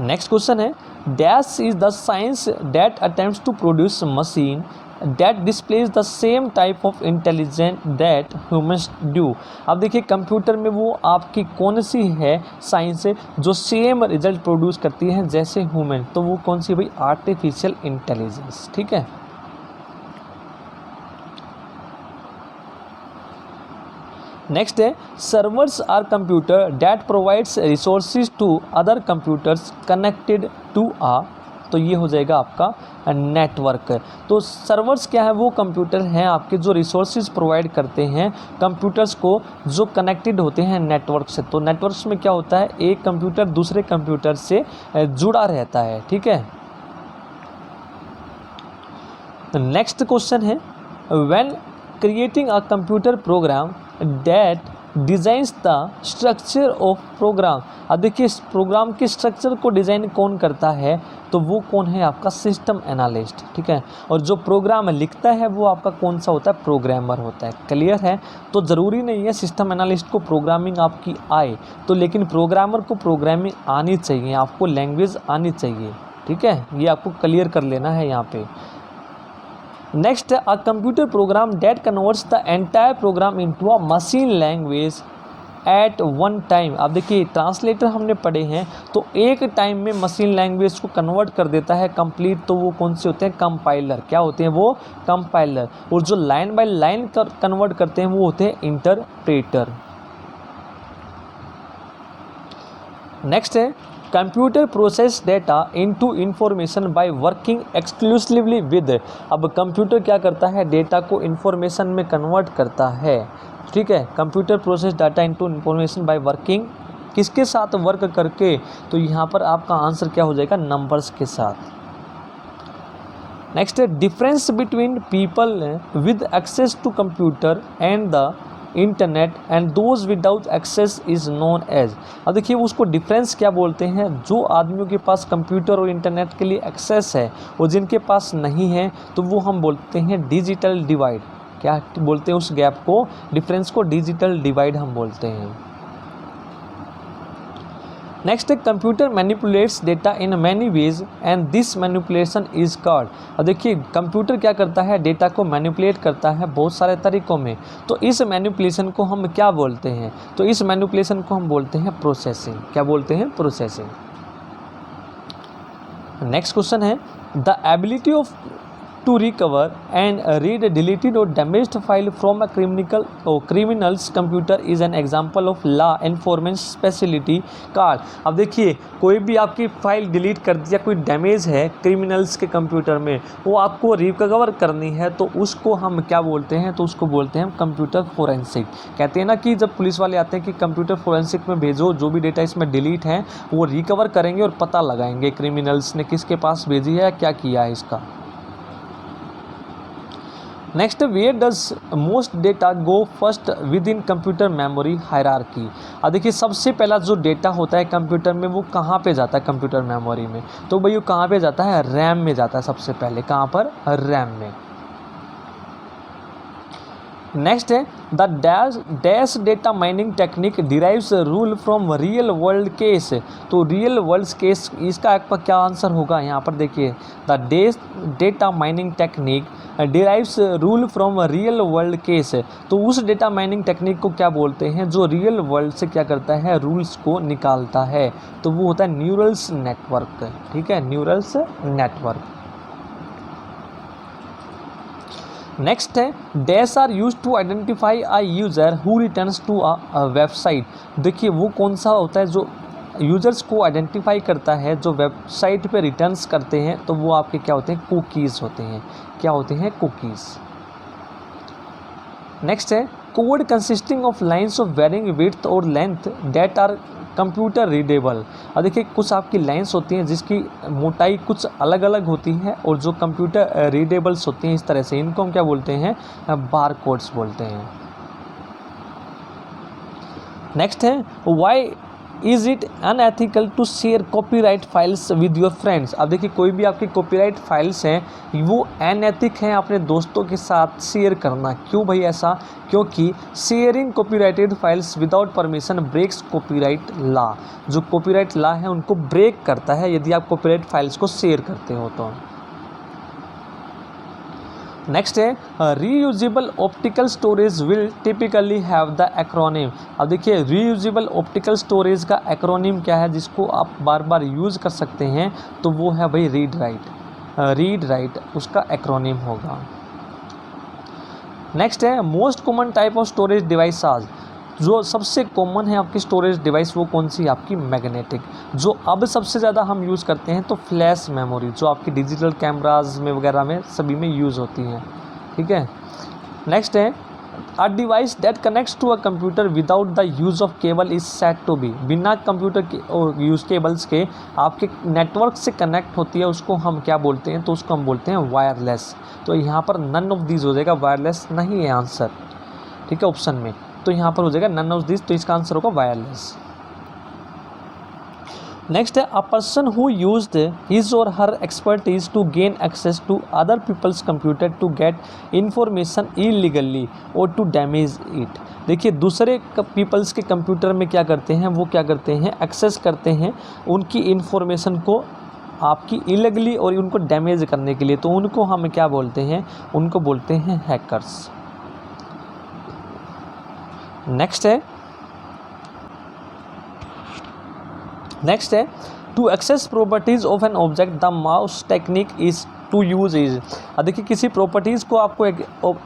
नेक्स्ट क्वेश्चन है dash is the science that attempts to produce machine that displays the same type of intelligent that humans do, अब देखिए कंप्यूटर में वो आपकी कौन सी है साइंस है जो सेम रिजल्ट प्रोड्यूस करती है जैसे ह्यूमन, तो वो कौन सी भाई आर्टिफिशियल इंटेलिजेंस, ठीक है। नेक्स्ट है servers are computer that provides resources to other computers connected to a, तो ये हो जाएगा आपका नेटवर्क। तो सर्वर्स क्या है, वो कंप्यूटर हैं आपके जो रिसोर्सेज प्रोवाइड करते हैं कंप्यूटर्स को जो कनेक्टेड होते हैं नेटवर्क से, तो नेटवर्क्स में क्या होता है एक कंप्यूटर दूसरे कंप्यूटर से जुड़ा रहता है, ठीक है। नेक्स्ट क्वेश्चन है when creating a computer program that designs the structure of program. अब देखिए इस प्रोग्राम के स्ट्रक्चर को डिज़ाइन कौन करता है, तो वो कौन है आपका सिस्टम एनालिस्ट, ठीक है। और जो प्रोग्राम लिखता है वो आपका कौन सा होता है, प्रोग्रामर होता है। क्लियर है। तो ज़रूरी नहीं है सिस्टम एनालिस्ट को प्रोग्रामिंग आपकी आए, तो लेकिन प्रोग्रामर को प्रोग्रामिंग आनी चाहिए, आपको लैंग्वेज आनी चाहिए, ठीक है। ये आपको क्लियर कर लेना है यहाँ पे। Next, a computer program that converts the entire program into a machine language at one time. अब देखिए ट्रांसलेटर हमने पढ़े हैं, तो एक टाइम में मशीन लैंग्वेज को कन्वर्ट कर देता है कंप्लीट, तो वो कौन से होते हैं, कंपाइलर। क्या होते हैं वो, कंपाइलर। और जो लाइन बाय लाइन कन्वर्ट करते हैं वो होते हैं इंटरप्रेटर। नेक्स्ट है computer process data into information by working exclusively with. अब कंप्यूटर क्या करता है, डेटा को इंफॉर्मेशन में कन्वर्ट करता है, ठीक है। Computer process data into information by working, किसके साथ वर्क करके, तो यहाँ पर आपका आंसर क्या हो जाएगा, नंबर्स के साथ। नेक्स्ट है difference between people with access to computer and the internet and those without access is known as. अब देखिए उसको डिफरेंस क्या बोलते हैं, जो आदमियों के पास कंप्यूटर और इंटरनेट के लिए एक्सेस है और जिनके पास नहीं है, तो वो हम बोलते हैं डिजिटल डिवाइड। क्या बोलते हैं उस गैप को, डिफरेंस को डिजिटल डिवाइड हम बोलते हैं। Next, computer manipulates data in many ways and this manipulation is called. अब देखिए कंप्यूटर क्या करता है, डेटा को मैनिपुलेट करता है बहुत सारे तरीक़ों में, तो इस मैनिपुलेशन को हम क्या बोलते हैं, तो इस मैनिपुलेशन को हम बोलते हैं प्रोसेसिंग। क्या बोलते हैं, प्रोसेसिंग। नेक्स्ट क्वेश्चन है the ability of to recover and read deleted or damaged file from a criminal's computer is an example of law enforcement specialty card। अब देखिए कोई भी आपकी फाइल डिलीट कर दिया, कोई डैमेज है क्रिमिनल्स के कंप्यूटर में, वो आपको रिकवर करनी है, तो उसको हम क्या बोलते हैं, तो उसको बोलते हैं कंप्यूटर फोरेंसिक। कहते हैं ना कि जब पुलिस वाले आते हैं कि कंप्यूटर फोरेंसिक में भेजो, जो भी डेटा इसमें डिलीट है वो रिकवर करेंगे और पता लगाएंगे क्रिमिनल्स ने किसके पास भेजी है, क्या किया है इसका। Next, where does most data go first within computer memory hierarchy. अब देखिए सबसे पहला जो डेटा होता है कंप्यूटर में वो कहाँ पे जाता है, कंप्यूटर मेमोरी में, तो भाई वो कहाँ पे जाता है, रैम में जाता है सबसे पहले। कहाँ पर, रैम में। नेक्स्ट है the dash data mining technique derives rule from real world case. तो रियल वर्ल्ड केस, इसका आपका क्या आंसर होगा, यहाँ पर देखिए the data mining technique derives rule from real world case. तो उस डेटा माइनिंग टेक्निक को क्या बोलते हैं, जो रियल वर्ल्ड से क्या करता है, रूल्स को निकालता है, तो वो होता है न्यूरल्स नेटवर्क, ठीक है, न्यूरल्स नेटवर्क। नेक्स्ट है dash are use to identify a user who returns to a website. देखिए वो कौन सा होता है जो यूज़र्स को आइडेंटिफाई करता है, जो वेबसाइट पे रिटर्न्स करते हैं, तो वो आपके क्या होते हैं, कुकीज़ होते हैं। क्या होते हैं, कुकीज़। नेक्स्ट है code consisting of lines of varying width और length that are computer readable. और देखिए कुछ आपकी लाइन्स होती हैं जिसकी मोटाई कुछ अलग अलग होती है और जो कंप्यूटर रीडेबल्स होती हैं इस तरह से, इनको हम क्या बोलते हैं, बार कोड्स बोलते हैं। नेक्स्ट है why is it unethical to share copyright files with your friends. अब देखिए कोई भी आपकी कॉपीराइट फाइल्स हैं वो अनएथिक हैं अपने दोस्तों के साथ शेयर करना। क्यों भाई ऐसा, क्योंकि sharing copyrighted files without permission breaks copyright law. जो कॉपीराइट लॉ है उनको ब्रेक करता है यदि आप कॉपीराइट फाइल्स को शेयर करते हो तो। नेक्स्ट है reusable optical storage will typically have the acronym. अब देखिए रीयूजेबल ऑप्टिकल स्टोरेज का एक्रोनिम क्या है जिसको आप बार बार यूज़ कर सकते हैं, तो वो है भाई रीड राइट उसका एक्रोनिम होगा। नेक्स्ट है most common type of storage device आज। जो सबसे कॉमन है आपकी स्टोरेज डिवाइस वो कौन सी, आपकी मैग्नेटिक। जो अब सबसे ज़्यादा हम यूज़ करते हैं तो फ्लैश मेमोरी, जो आपकी डिजिटल कैमराज में वगैरह में सभी में यूज़ होती हैं, ठीक है। नेक्स्ट है a device that connects to a computer without the use of cable is said to be. बिना कंप्यूटर के और यूज़ केबल्स के आपके नेटवर्क से कनेक्ट होती है, उसको हम क्या बोलते हैं, तो उसको हम बोलते हैं वायरलेस। तो यहाँ पर नन ऑफ दीज हो जाएगा, वायरलेस नहीं है आंसर, ठीक है, ऑप्शन में। तो यहाँ पर हो जाएगा नन ऑफ दिस, तो इसका आंसर होगा वायरलेस। नेक्स्ट है a person who used his or her expertise to gain access to other people's computer to get information illegally or to damage it. देखिए दूसरे पीपल्स के कंप्यूटर में क्या करते हैं, वो क्या करते हैं, एक्सेस करते हैं उनकी इंफॉर्मेशन को आपकी इलीगली और उनको डैमेज करने के लिए, तो उनको हम क्या बोलते हैं, उनको बोलते हैं हैकर्स। नेक्स्ट है to access properties of an object the mouse technique is to use is. देखिए किसी प्रॉपर्टीज़ को आपको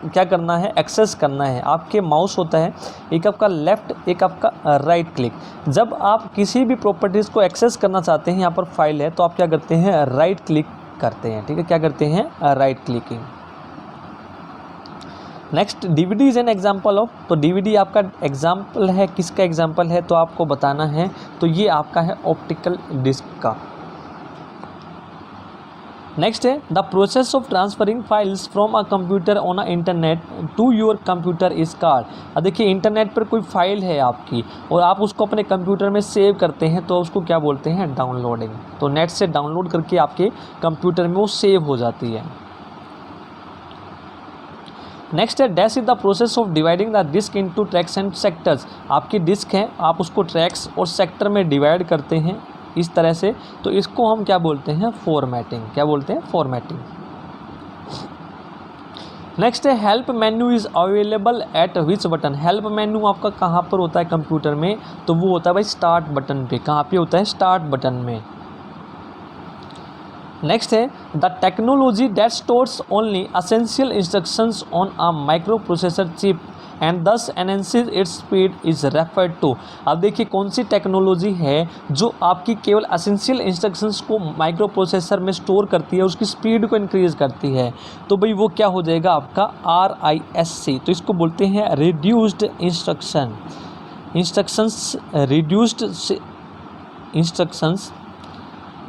क्या करना है, एक्सेस करना है। आपके माउस होता है एक आपका लेफ़्ट एक आपका राइट क्लिक। जब आप किसी भी प्रॉपर्टीज़ को एक्सेस करना चाहते हैं, यहाँ पर फाइल है, तो आप क्या करते हैं, राइट क्लिक करते हैं। ठीक है, क्या करते हैं, right clicking. Next DVD is an example of, तो डीवीडी आपका एग्जाम्पल है, किसका एग्जाम्पल है, तो आपको बताना है। तो ये आपका है ऑप्टिकल डिस्क का। नेक्स्ट है the process of transferring files from a computer on a internet to your computer is called. देखिए इंटरनेट पर कोई फाइल है आपकी और आप उसको अपने कंप्यूटर में सेव करते हैं, तो उसको क्या बोलते हैं, डाउनलोडिंग। तो नेट से डाउनलोड करके आपके कंप्यूटर में वो सेव हो जाती है। नेक्स्ट है dash is the process of dividing the disk into tracks and sectors. आपकी डिस्क है, आप उसको ट्रैक्स और सेक्टर में डिवाइड करते हैं इस तरह से, तो इसको हम क्या बोलते हैं, फॉर्मेटिंग। क्या बोलते हैं, फॉर्मेटिंग। नेक्स्ट है help menu is available at which button. Help menu आपका कहाँ पर होता है कंप्यूटर में, तो वो होता है भाई स्टार्ट बटन पे। कहाँ पे होता है, स्टार्ट बटन में। नेक्स्ट है the technology that stores only essential instructions on a microprocessor chip and thus enhances its speed is referred to. अब देखिए कौन सी टेक्नोलॉजी है जो आपकी केवल असेंशियल इंस्ट्रक्शंस को माइक्रो प्रोसेसर में स्टोर करती है, उसकी स्पीड को इंक्रीज करती है, तो भाई वो क्या हो जाएगा आपका RISC। तो इसको बोलते हैं रिड्यूस्ड इंस्ट्रक्शंस।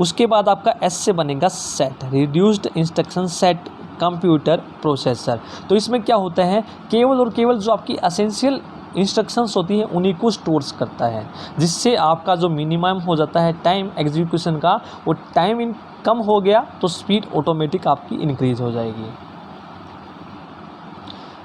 उसके बाद आपका S से बनेगा set, reduced instruction set computer processor. तो इसमें क्या होता है, केवल और केवल जो आपकी असेंशियल इंस्ट्रक्शंस होती हैं उन्हीं को स्टोर्स करता है, जिससे आपका जो मिनिमम हो जाता है टाइम एग्जीक्यूशन का, वो टाइम कम हो गया तो स्पीड ऑटोमेटिक आपकी इंक्रीज हो जाएगी।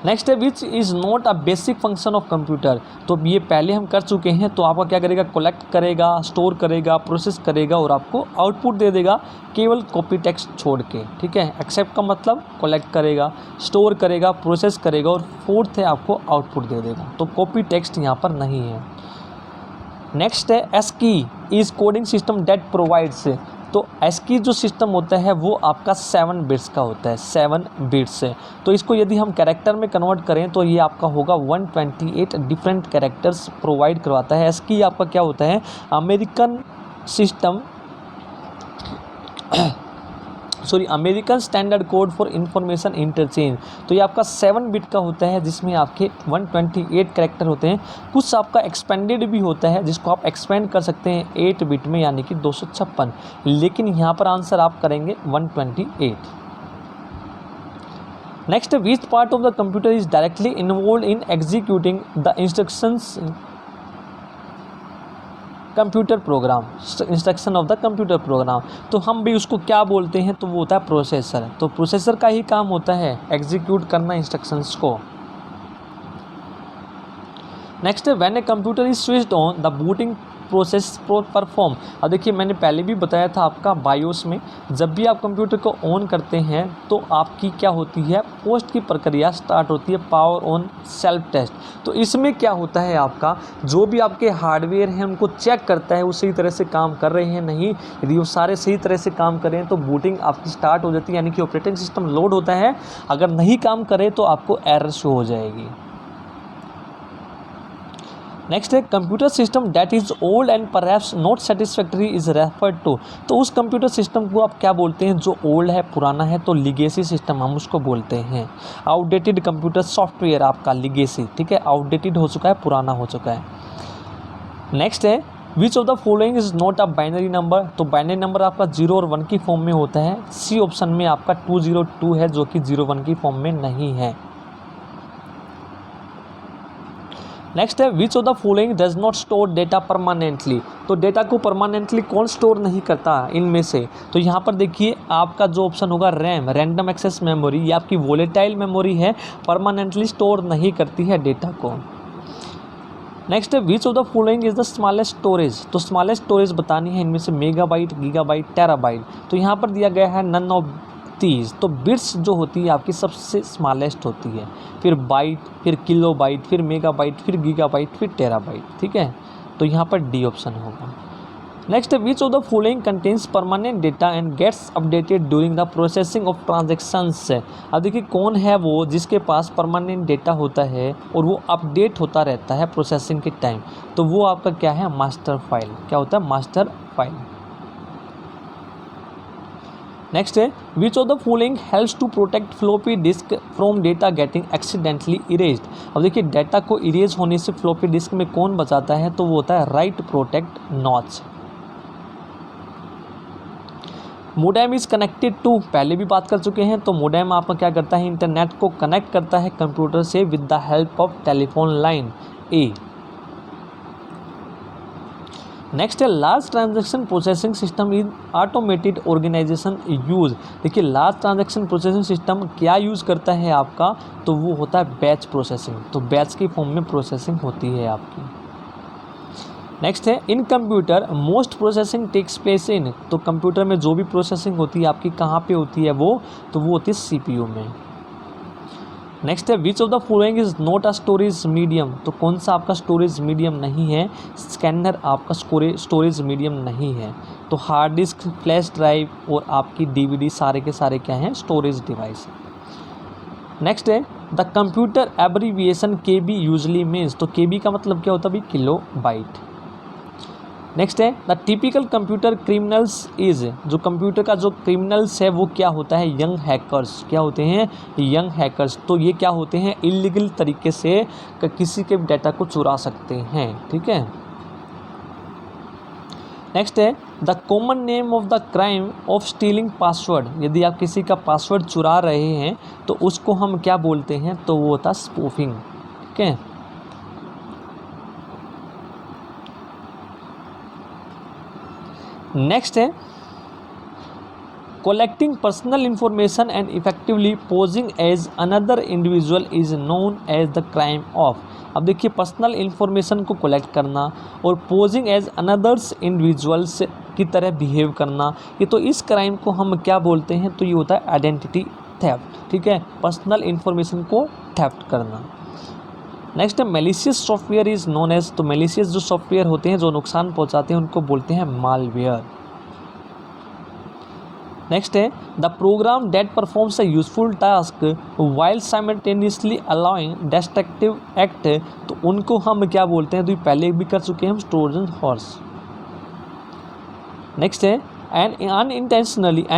नेक्स्ट है विच is not a basic function of computer. तो ये पहले हम कर चुके हैं। तो आपका क्या करेगा, कलेक्ट करेगा, स्टोर करेगा, प्रोसेस करेगा और आपको आउटपुट दे देगा, केवल कॉपी टेक्स्ट छोड़ के। ठीक है, एक्सेप्ट का मतलब कलेक्ट करेगा, स्टोर करेगा, प्रोसेस करेगा और फोर्थ है आपको आउटपुट दे देगा। तो कॉपी टेक्स्ट यहाँ पर नहीं है। नेक्स्ट है ASCII is coding system that provides. तो ASCII जो सिस्टम होता है वो आपका 7 बिट्स का होता है, 7 बिट्स से। तो इसको यदि हम कैरेक्टर में कन्वर्ट करें तो ये आपका होगा 128 डिफरेंट कैरेक्टर्स प्रोवाइड करवाता है। ASCII आपका क्या होता है, American standard code for information interchange. तो ये आपका 7 बिट का होता है, जिसमें आपके 128 कैरेक्टर होते हैं। कुछ आपका एक्सपेंडेड भी होता है, जिसको आप एक्सपेंड कर सकते हैं 8 बिट में, यानी कि 256, लेकिन यहाँ पर आंसर आप करेंगे 128। Next, which part of the computer is directly involve in executing the instructions computer program, instruction of the computer program. तो हम भी उसको क्या बोलते हैं, तो वो होता है प्रोसेसर। तो प्रोसेसर का ही काम होता है एग्जीक्यूट करना इंस्ट्रक्शंस को। Next, when a computer is switched on the booting process perform. अब देखिए मैंने पहले भी बताया था आपका बायोस में, जब भी आप कंप्यूटर को ऑन करते हैं तो आपकी क्या होती है, पोस्ट की प्रक्रिया स्टार्ट होती है, पावर ऑन सेल्फ टेस्ट। तो इसमें क्या होता है, आपका जो भी आपके हार्डवेयर हैं उनको चेक करता है वो सही तरह से काम कर रहे हैं नहीं। यदि वो सारे सही तरह से काम कर रहे हैं तो बूटिंग आपकी स्टार्ट हो जाती है, यानी कि ऑपरेटिंग सिस्टम लोड होता है। अगर नहीं काम करे तो आपको एरर शो हो जाएगी। नेक्स्ट है computer system that is old and perhaps not satisfactory is referred to. तो उस कंप्यूटर सिस्टम को आप क्या बोलते हैं, जो ओल्ड है, पुराना है, तो लिगेसी सिस्टम हम उसको बोलते हैं। आउटडेटेड कंप्यूटर सॉफ्टवेयर आपका लिगेसी, ठीक है, आउटडेटेड हो चुका है, पुराना हो चुका है। नेक्स्ट है which of the following is not a binary number. तो बाइनरी नंबर आपका 0 और 1 की फॉर्म में होता है। सी ऑप्शन में आपका 202 है, जो कि 01 की फॉर्म में नहीं है। नेक्स्ट है which of the following does not store data permanently. तो डेटा को परमानेंटली कौन स्टोर नहीं करता इनमें से। तो यहाँ पर देखिए आपका जो ऑप्शन होगा रैम, रैंडम एक्सेस मेमोरी, ये आपकी वोलेटाइल मेमोरी है, परमानेंटली स्टोर नहीं करती है डेटा को। नेक्स्ट है which of the following is the smallest storage. तो स्मॉलेस्ट स्टोरेज बतानी है इनमें से मेगाबाइट, गीगाबाइट, टेराबाइट। तो यहाँ पर दिया गया है नन ऑफ दीज। तो बिट्स जो होती है आपकी सबसे स्मॉलेस्ट होती है, फिर बाइट, फिर किलोबाइट, फिर मेगाबाइट, फिर गीगाबाइट, फिर टेराबाइट। ठीक है, तो यहाँ पर डी ऑप्शन होगा। Next which of the following contains permanent data and gets updated during the processing of transactions. अब देखिए कौन है वो जिसके पास परमानेंट डेटा होता है और वो अपडेट होता रहता है प्रोसेसिंग के टाइम। तो वो आपका क्या है, मास्टर फाइल। क्या होता है, मास्टर फाइल। नेक्स्ट है which of the following helps to protect floppy disk from data getting accidentally erased. अब देखिए डाटा को इरेज होने से फ्लॉपी डिस्क में कौन बचाता है, तो वो होता है write protect notch. Modem is connected to, पहले भी बात कर चुके हैं। तो मोडेम आपका क्या करता है, इंटरनेट को कनेक्ट करता है कंप्यूटर से with the help of telephone line. A. Next है large transaction processing system is automated organization use. देखिए लार्ज ट्रांजैक्शन प्रोसेसिंग सिस्टम क्या यूज़ करता है आपका, तो वो होता है बैच प्रोसेसिंग। तो बैच की फॉर्म में प्रोसेसिंग होती है आपकी। नेक्स्ट है in computer most processing takes place in. तो कंप्यूटर में जो भी प्रोसेसिंग होती है आपकी कहाँ पे होती है वो, तो वो होती है सीपीयू में। नेक्स्ट है which of the following is not a storage medium. तो कौन सा आपका स्टोरेज मीडियम नहीं है, स्कैनर आपका स्टोरेज मीडियम नहीं है। तो हार्ड डिस्क, फ्लैश ड्राइव और आपकी डीवीडी सारे के सारे क्या हैं, स्टोरेज डिवाइस। नेक्स्ट है the computer abbreviation KB usually means. तो केबी का मतलब क्या होता है भाई, किलो बाइट। नेक्स्ट है the typical computer criminals is. जो कंप्यूटर का जो क्रिमिनल्स है वो क्या होता है, यंग हैकर्स। क्या होते हैं, यंग हैकर्स। तो ये क्या होते हैं, इलीगल तरीके से किसी के डाटा को चुरा सकते हैं। ठीक है। नेक्स्ट है the common name of the crime of stealing password. यदि आप किसी का पासवर्ड चुरा रहे हैं तो उसको हम क्या बोलते हैं, तो वो होता है स्पूफिंग। ठीक है। नेक्स्ट है collecting personal information and effectively posing as another individual is known as the crime of. अब देखिए पर्सनल इंफॉर्मेशन को कलेक्ट करना और पोजिंग एज अनदर्स इंडिविजुअल्स की तरह बिहेव करना, ये तो इस क्राइम को हम क्या बोलते हैं, तो ये होता है आइडेंटिटी थेफ्ट। ठीक है, पर्सनल इंफॉर्मेशन को थेफ्ट करना। नेक्स्ट है malicious software is known as. तो मेलिशियस जो सॉफ्टवेयर होते हैं जो नुकसान पहुंचाते हैं उनको बोलते हैं मालवेयर। नेक्स्ट है the program that performs a useful task while simultaneously allowing destructive act. तो उनको हम क्या बोलते हैं, तो पहले भी कर चुके हैं हम, ट्रोजन हॉर्स। नेक्स्ट है an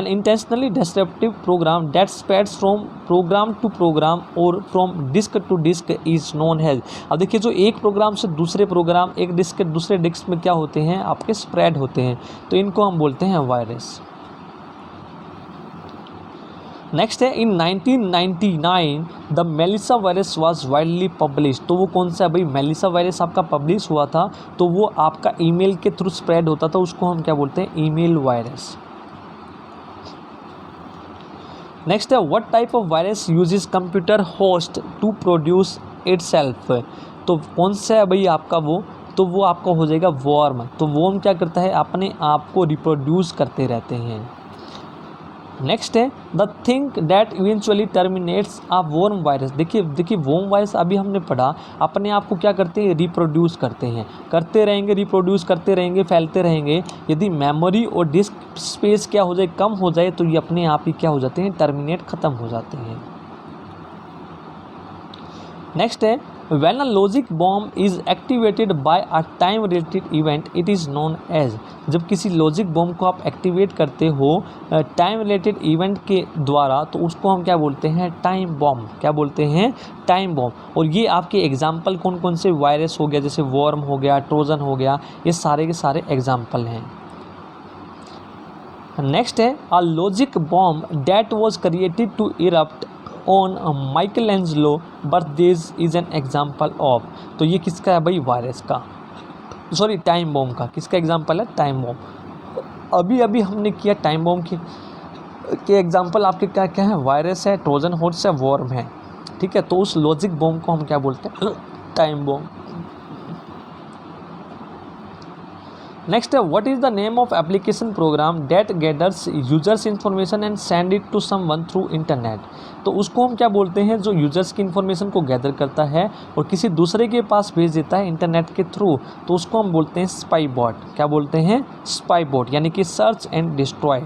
intentionally disruptive program that spreads from program to program or from disk to disk is known as। अब देखिए जो एक प्रोग्राम से दूसरे प्रोग्राम, एक डिस्क के दूसरे डिस्क में क्या होते हैं, आपके स्प्रेड होते हैं, तो इनको हम बोलते हैं वायरस। नेक्स्ट है इन 1999 the Melissa virus was widely publish. तो वो कौन सा है भाई, मेलिसा वायरस आपका पब्लिश हुआ था, तो वो आपका ईमेल के थ्रू स्प्रेड होता था, उसको हम क्या बोलते हैं, ईमेल वायरस। नेक्स्ट है what type of virus uses computer host to produce itself. तो कौन सा है भाई आपका वो, तो वो आपका हो जाएगा वॉर्म। तो वॉर्म क्या करता है, अपने आप को रिप्रोड्यूस करते रहते हैं। नेक्स्ट है the thing that eventually terminates a worm virus. देखिए वॉर्म वायरस अभी हमने पढ़ा, अपने आप को क्या करते हैं, रिप्रोड्यूस करते हैं, करते रहेंगे, रिप्रोड्यूस करते रहेंगे, फैलते रहेंगे। यदि मेमोरी और डिस्क स्पेस क्या हो जाए, कम हो जाए, तो ये अपने आप ही क्या हो जाते हैं, टर्मिनेट, ख़त्म हो जाते हैं। नेक्स्ट है when a logic bomb is activated by a time related event it is known as। जब किसी लॉजिक बॉम्ब को आप एक्टिवेट करते हो टाइम रिलेटेड इवेंट के द्वारा, तो उसको हम क्या बोलते हैं, टाइम बॉम्ब। क्या बोलते हैं, टाइम बॉम्ब। और ये आपके एग्जाम्पल कौन कौन से, वायरस हो गया, जैसे वॉर्म हो गया, ट्रोजन हो गया, ये सारे के सारे एग्जाम्पल हैं। नेक्स्ट है a logic bomb that was created to erupt on Michelangelo birthdays is an example of. तो ये किसका है भाई, वायरस का, सॉरी टाइम बॉम्ब का। किसका एग्जाम्पल है, टाइम बॉम्ब। अभी अभी हमने किया टाइम बॉम्ब के एग्जाम्पल आपके क्या क्या है, वायरस है, ट्रोजन हॉर्स है, वॉर्म है, ठीक है। तो उस लॉजिक बॉम्ब को हम क्या बोलते हैं, टाइम बॉम्ब। नेक्स्ट है, what is the name of application program that gathers users information and send it to someone through internet. तो उसको हम क्या बोलते हैं, जो यूजर्स की इन्फॉर्मेशन को गैदर करता है और किसी दूसरे के पास भेज देता है इंटरनेट के थ्रू, तो उसको हम बोलते हैं स्पाई बॉट। क्या बोलते हैं, स्पाई बॉट, यानी कि सर्च एंड डिस्ट्रॉय।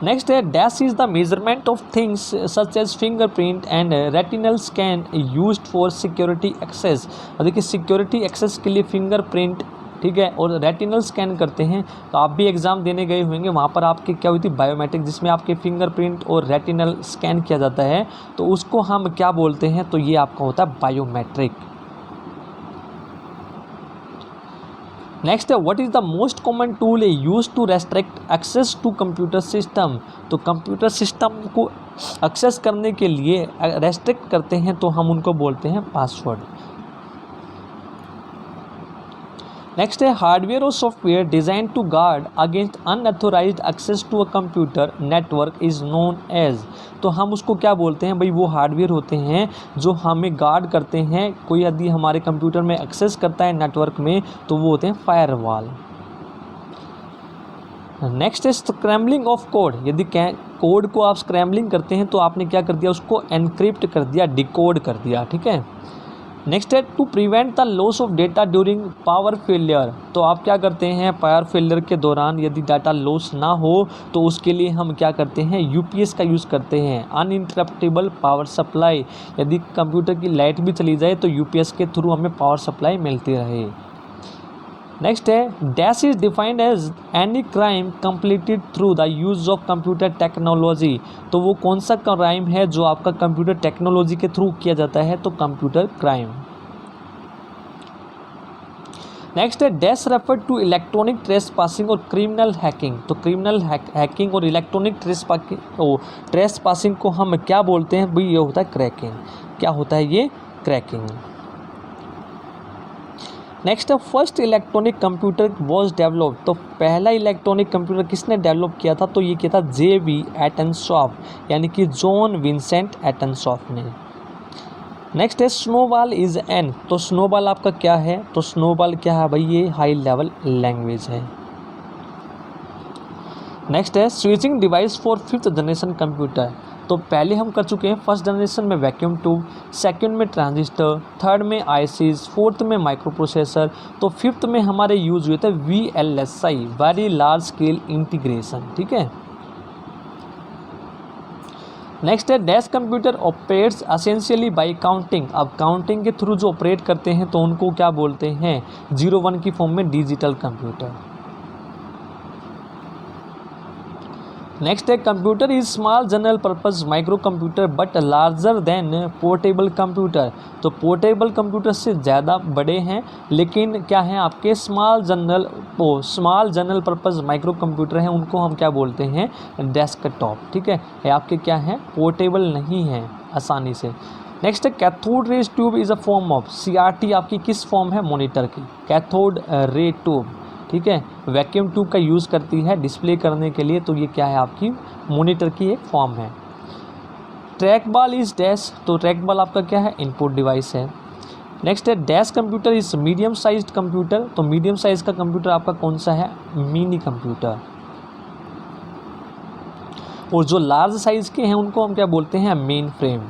नेक्स्ट है, dash is the measurement of things such as fingerprint and retinal scan used for security access. देखिए सिक्योरिटी एक्सेस के लिए फिंगरप्रिंट, ठीक है, और रेटिनल स्कैन करते हैं। तो आप भी एग्जाम देने गए होंगे, वहाँ पर आपकी क्या हुई थी, बायोमेट्रिक, जिसमें आपके फिंगरप्रिंट और रेटिनल स्कैन किया जाता है। तो उसको हम क्या बोलते हैं, तो ये आपका होता है बायोमेट्रिक। नेक्स्ट है, what is the most common tool use to restrict access to computer system. तो कंप्यूटर सिस्टम को एक्सेस करने के लिए रेस्ट्रिक्ट करते हैं तो हम उनको बोलते हैं पासवर्ड। नेक्स्ट है, हार्डवेयर और software design to guard against unauthorised access to a computer network is known as. तो हम उसको क्या बोलते हैं भाई, वो हार्डवेयर होते हैं जो हमें गार्ड करते हैं, कोई यदि हमारे कंप्यूटर में एक्सेस करता है नेटवर्क में तो वो होते हैं फायरवॉल। नेक्स्ट है, स्क्रैम्बलिंग ऑफ कोड। यदि कोड को आप स्क्रैम्बलिंग करते हैं तो आपने क्या कर दिया, उसको एनक्रिप्ट कर दिया, डिकोड कर दिया, ठीक है। नेक्स्ट है, to prevent the loss of data during power failure. तो आप क्या करते हैं, पावर फेलियर के दौरान यदि डाटा लॉस ना हो तो उसके लिए हम क्या करते हैं, यूपीएस का यूज़ करते हैं, अनइंटरप्टेबल पावर सप्लाई। यदि कंप्यूटर की लाइट भी चली जाए तो यूपीएस के थ्रू हमें पावर सप्लाई मिलती रहे। नेक्स्ट है, dash is defined as any crime completed through the use of computer technology. तो वो कौन सा क्राइम है जो आपका कंप्यूटर टेक्नोलॉजी के थ्रू किया जाता है, तो कंप्यूटर क्राइम। नेक्स्ट है, dash refer to electronic trespassing और क्रिमिनल हैकिंग। तो क्रिमिनल हैकिंग और इलेक्ट्रॉनिक ट्रेस पासिंग को हम क्या बोलते हैं भाई, ये होता है क्रैकिंग। क्या होता है ये, क्रैकिंग। नेक्स्ट है, first electronic computer was develop. तो पहला इलेक्ट्रॉनिक कंप्यूटर किसने डेवलप किया था, तो ये किया था J.V. एटनसॉफ, यानी कि जॉन विंसेंट एटनसॉफ ने। नेक्स्ट है, स्नोबॉल इज एन। तो स्नोबॉल आपका क्या है, तो स्नोबॉल क्या है भाई, ये हाई लेवल लैंग्वेज है। नेक्स्ट है, switching device for 5th generation computer. तो पहले हम कर चुके हैं, फर्स्ट जनरेशन में वैक्यूम ट्यूब, सेकंड में ट्रांजिस्टर, थर्ड में आईसीज, फोर्थ में माइक्रो प्रोसेसर, तो फिफ्थ में हमारे यूज हुए थे VLSI, very large scale integration, ठीक है। नेक्स्ट है, dash computer operates essentially bye counting. अब काउंटिंग के थ्रू जो ऑपरेट करते हैं तो उनको क्या बोलते हैं, 0-1 की फॉर्म में डिजिटल कंप्यूटर। नेक्स्ट है, computer is small general purpose micro computer but larger than portable computer. तो पोर्टेबल कंप्यूटर से ज़्यादा बड़े हैं, लेकिन क्या है आपके small general purpose micro computer हैं, उनको हम क्या बोलते हैं, डेस्कटॉप, ठीक है। ये आपके क्या हैं, पोर्टेबल नहीं हैं आसानी से। नेक्स्ट है, cathode rays tube is a form of, CRT आपकी किस फॉर्म है, मॉनिटर की, कैथोड रे ट्यूब, ठीक है। वैक्यूम ट्यूब का यूज़ करती है डिस्प्ले करने के लिए, तो ये क्या है आपकी मॉनिटर की एक फॉर्म है। Track ball is dash. तो ट्रैक बॉल आपका क्या है, इनपुट डिवाइस है। नेक्स्ट है, dash computer is medium sized computer. तो मीडियम साइज का कंप्यूटर आपका कौन सा है, मिनी कंप्यूटर। और जो लार्ज साइज के हैं उनको हम क्या बोलते हैं, मेन फ्रेम।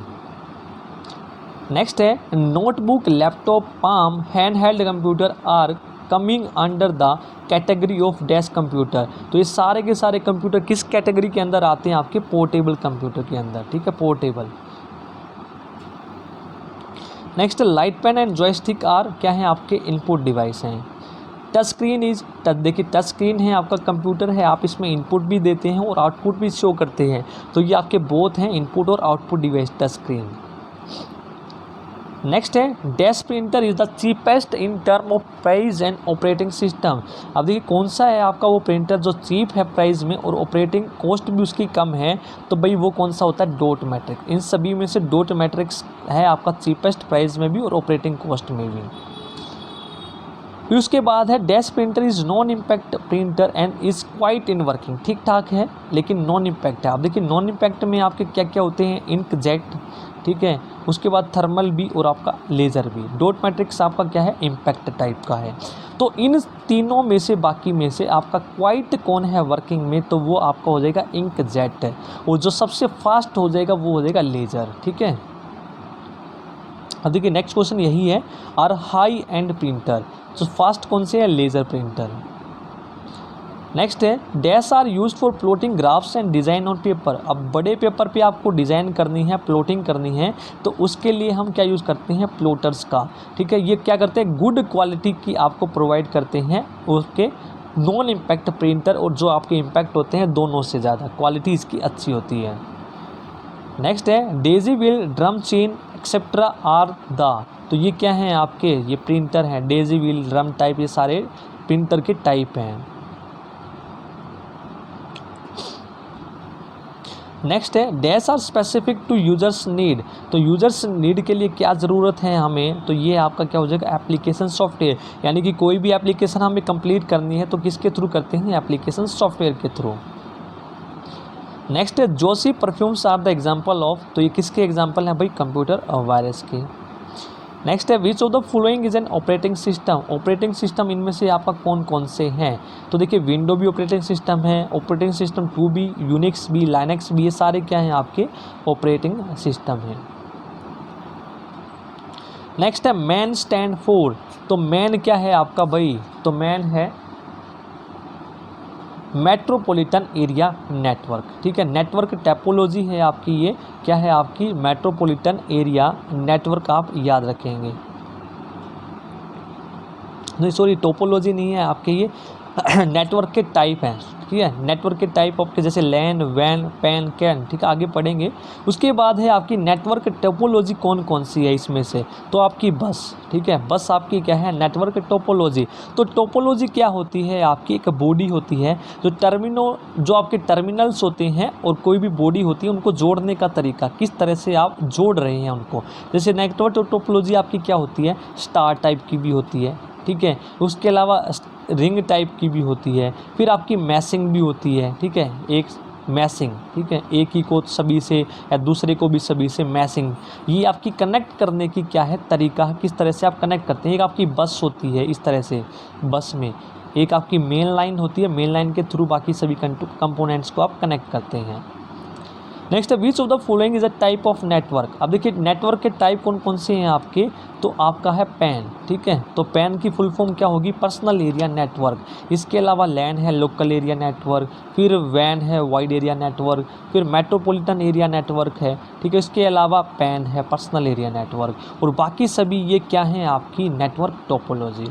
नेक्स्ट है, notebook, laptop, palm, hand held computer are coming under the category of dash computer. तो ये सारे के सारे कंप्यूटर किस कैटेगरी के अंदर आते हैं, आपके पोर्टेबल कंप्यूटर के अंदर, ठीक है, portable. Next, light pen and joystick are क्या है, आपके इनपुट डिवाइस हैं। टच स्क्रीन इज, देखिए टच स्क्रीन है आपका कंप्यूटर है, आप इसमें इनपुट भी देते हैं और आउटपुट भी शो करते हैं, तो ये आपके बोथ हैं, इनपुट और output device, touch screen. Next है dash printer is the cheapest in term of price and operating system. अब देखिए कौन सा है आपका वो प्रिंटर जो चीप है प्राइस में और ऑपरेटिंग कॉस्ट भी उसकी कम है, तो भाई वो कौन सा होता है, डॉट मैट्रिक। इन सभी में से डॉट मैट्रिक्स है आपका चीपेस्ट प्राइस में भी और ऑपरेटिंग कॉस्ट में भी। फिर उसके बाद है dash printer is non impact printer and is quite in working. ठीक ठाक है लेकिन नॉन इम्पैक्ट है। आप देखिए नॉन इम्पैक्ट में आपके क्या क्या होते हैं, इंक जेट, ठीक है, उसके बाद थर्मल भी और आपका लेज़र भी। डॉट मैट्रिक्स आपका क्या है, इम्पैक्ट टाइप का है। तो इन तीनों में से बाकी में से आपका क्वाइट कौन है वर्किंग में, तो वो आपका हो जाएगा इंक जेट है। और जो सबसे फास्ट हो जाएगा वो हो जाएगा लेज़र। ठीक है, अब देखिए नेक्स्ट क्वेश्चन यही है, आर हाई एंड प्रिंटर, तो फास्ट कौन से है, लेज़र प्रिंटर। नेक्स्ट है dash are used for plotting graphs and design on paper. अब बड़े पेपर पे आपको डिज़ाइन करनी है, प्लॉटिंग करनी है, तो उसके लिए हम क्या यूज़ करते हैं, प्लॉटर्स का। ठीक है, ये क्या करते हैं, गुड क्वालिटी की आपको प्रोवाइड करते हैं उसके नॉन इम्पैक्ट प्रिंटर, और जो आपके इम्पैक्ट होते हैं दोनों से ज़्यादा क्वालिटी इसकी अच्छी होती है। नेक्स्ट है daisy wheel, drum chain etcetera are the, तो ये क्या हैं आपके, ये प्रिंटर हैं, डेजी व्हील, ड्रम टाइप, ये सारे प्रिंटर के टाइप हैं। नेक्स्ट है dash are specific to users need, तो यूजर्स नीड के लिए क्या ज़रूरत है हमें, तो ये आपका क्या हो जाएगा, एप्लीकेशन सॉफ्टवेयर। यानी कि कोई भी एप्लीकेशन हमें कंप्लीट करनी है तो किसके थ्रू करते हैं, एप्लीकेशन सॉफ्टवेयर के थ्रू। नेक्स्ट है Joshi perfumes are the example of, तो ये किसके एग्जाम्पल हैं भाई, कंप्यूटर वायरस के। नेक्स्ट है which of the following is an operating system, operating system इनमें से आपका कौन कौन से हैं, तो देखिए विंडो भी ऑपरेटिंग सिस्टम है, ऑपरेटिंग सिस्टम 2 भी, यूनिक्स भी, लाइनक्स भी, ये सारे क्या हैं आपके ऑपरेटिंग सिस्टम हैं। नेक्स्ट है मैन स्टैंड फॉर, तो मैन क्या है आपका भाई, तो मैन है मेट्रोपॉलिटन एरिया नेटवर्क। ठीक है, नेटवर्क टैपोलॉजी है आपकी, ये क्या है आपकी, मेट्रोपॉलिटन एरिया नेटवर्क, आप याद रखेंगे। नहीं सॉरी, टोपोलॉजी नहीं है आपके, ये नेटवर्क के टाइप हैं। ठीक है, नेटवर्क के टाइप आपके जैसे लैन, वैन, पैन, कैन, ठीक है, आगे पढ़ेंगे। उसके बाद है आपकी नेटवर्क टोपोलॉजी कौन कौन सी है इसमें से, तो आपकी बस। ठीक है, बस आपकी क्या है, नेटवर्क टोपोलॉजी। तो टोपोलॉजी क्या होती है आपकी, एक बॉडी होती है जो आपके टर्मिनल्स होते हैं और कोई भी बॉडी होती है, उनको जोड़ने का तरीका, किस तरह से आप जोड़ रहे हैं उनको। जैसे नेटवर्क टोपोलॉजी आपकी क्या होती है, स्टार टाइप की भी होती है। ठीक है, उसके अलावा रिंग टाइप की भी होती है, फिर आपकी मैसिंग भी होती है। ठीक है, एक मैसिंग, ठीक है, एक ही को सभी से या दूसरे को भी सभी से मैसिंग, ये आपकी कनेक्ट करने की क्या है तरीका, किस तरह से आप कनेक्ट करते हैं। एक आपकी बस होती है इस तरह से, बस में एक आपकी मेन लाइन होती है, मेन लाइन के थ्रू बाकी सभी कंपोनेंट्स को आप कनेक्ट करते हैं। नेक्स्ट है which of the following is a type of network. अब देखिए नेटवर्क के टाइप कौन कौन से हैं आपके, तो आपका है पैन। ठीक है, तो पैन की फुल फॉर्म क्या होगी, पर्सनल एरिया नेटवर्क। इसके अलावा लैन है लोकल एरिया नेटवर्क, फिर वैन है वाइड एरिया नेटवर्क, फिर मेट्रोपॉलिटन एरिया नेटवर्क है। ठीक है, इसके अलावा पैन है पर्सनल एरिया नेटवर्क, और बाकी सभी ये क्या हैं आपकी नेटवर्क टोपोलॉजी।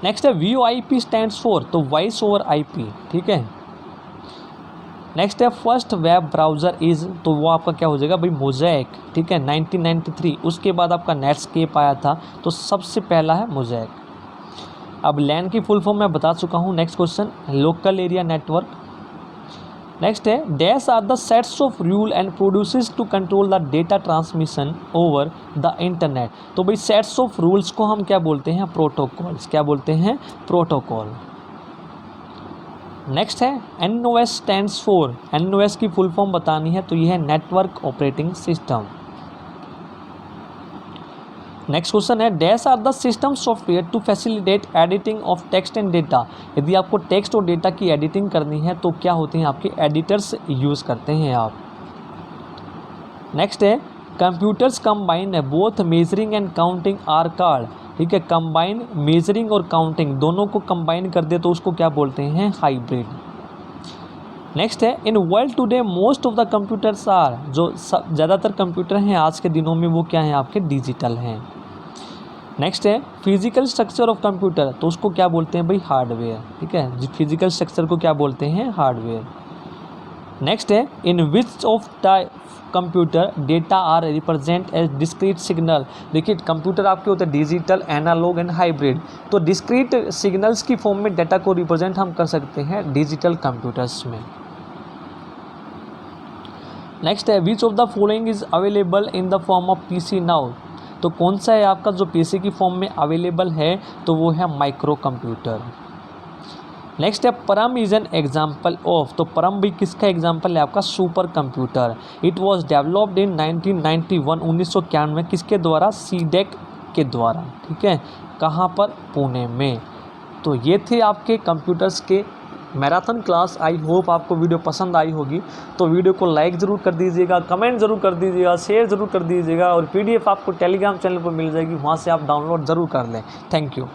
नेक्स्ट है VoIP स्टैंड्स फॉर, तो वॉइस ओवर IP। ठीक है, नेक्स्ट है फर्स्ट वेब ब्राउज़र इज़, तो वो आपका क्या हो जाएगा भाई, मोज़ैक। ठीक है, 1993। उसके बाद आपका नेटस्केप आया था, तो सबसे पहला है मोज़ैक। अब लैन की फुल फॉर्म मैं बता चुका हूँ। Next question, local area network. Next है dash are the sets of rule and procedures to control the data transmission over the internet, तो भाई सेट्स ऑफ रूल्स को हम क्या बोलते हैं, प्रोटोकॉल्स। क्या बोलते हैं, प्रोटोकॉल। नेक्स्ट है NOS स्टैंड्स फॉर, NOS की फुल फॉर्म बतानी है, तो ये है network operating system. Next question है dash are the system software to facilitate editing of text and data. यदि आपको टेक्स्ट और डेटा की एडिटिंग करनी है तो क्या होते हैं आपके एडिटर्स यूज़ करते हैं आप। नेक्स्ट है computers combine both measuring and counting are called. ठीक है, कंबाइन मेजरिंग और काउंटिंग दोनों को कंबाइन कर दे तो उसको क्या बोलते हैं, हाइब्रिड। नेक्स्ट है in world today most of the computers are, जो ज़्यादातर कंप्यूटर हैं आज के दिनों में वो क्या हैं आपके, डिजिटल हैं। नेक्स्ट है फिजिकल स्ट्रक्चर ऑफ कंप्यूटर, तो उसको क्या बोलते हैं भाई, हार्डवेयर। ठीक है, फिजिकल स्ट्रक्चर को क्या बोलते हैं, हार्डवेयर। नेक्स्ट है in which of type computer data are represent as discrete signal. देखिए कंप्यूटर आपके होते हैं डिजिटल, एनालॉग एंड हाइब्रिड। तो डिस्क्रीट सिग्नल्स की फॉर्म में डाटा को रिप्रेजेंट हम कर सकते हैं डिजिटल कंप्यूटर्स में। नेक्स्ट है which of the following is available in the form of PC now. तो कौन सा है आपका जो पीसी की फॉर्म में अवेलेबल है, तो वो है माइक्रो कंप्यूटर। नेक्स्ट है परम इज एन एग्जाम्पल ऑफ। तो परम भी किसका एग्जाम्पल है आपका, super computer. It was developed in 1991 1991 किसके द्वारा, सीडेक के द्वारा। ठीक है, कहाँ पर, पुणे में। तो ये थे आपके कंप्यूटर्स के मैराथन क्लास। आई होप आपको वीडियो पसंद आई होगी। तो वीडियो को लाइक ज़रूर कर दीजिएगा, कमेंट ज़रूर कर दीजिएगा, शेयर ज़रूर कर दीजिएगा और PDF आपको टेलीग्राम चैनल पर मिल जाएगी, वहाँ से आप डाउनलोड ज़रूर कर लें। Thank you.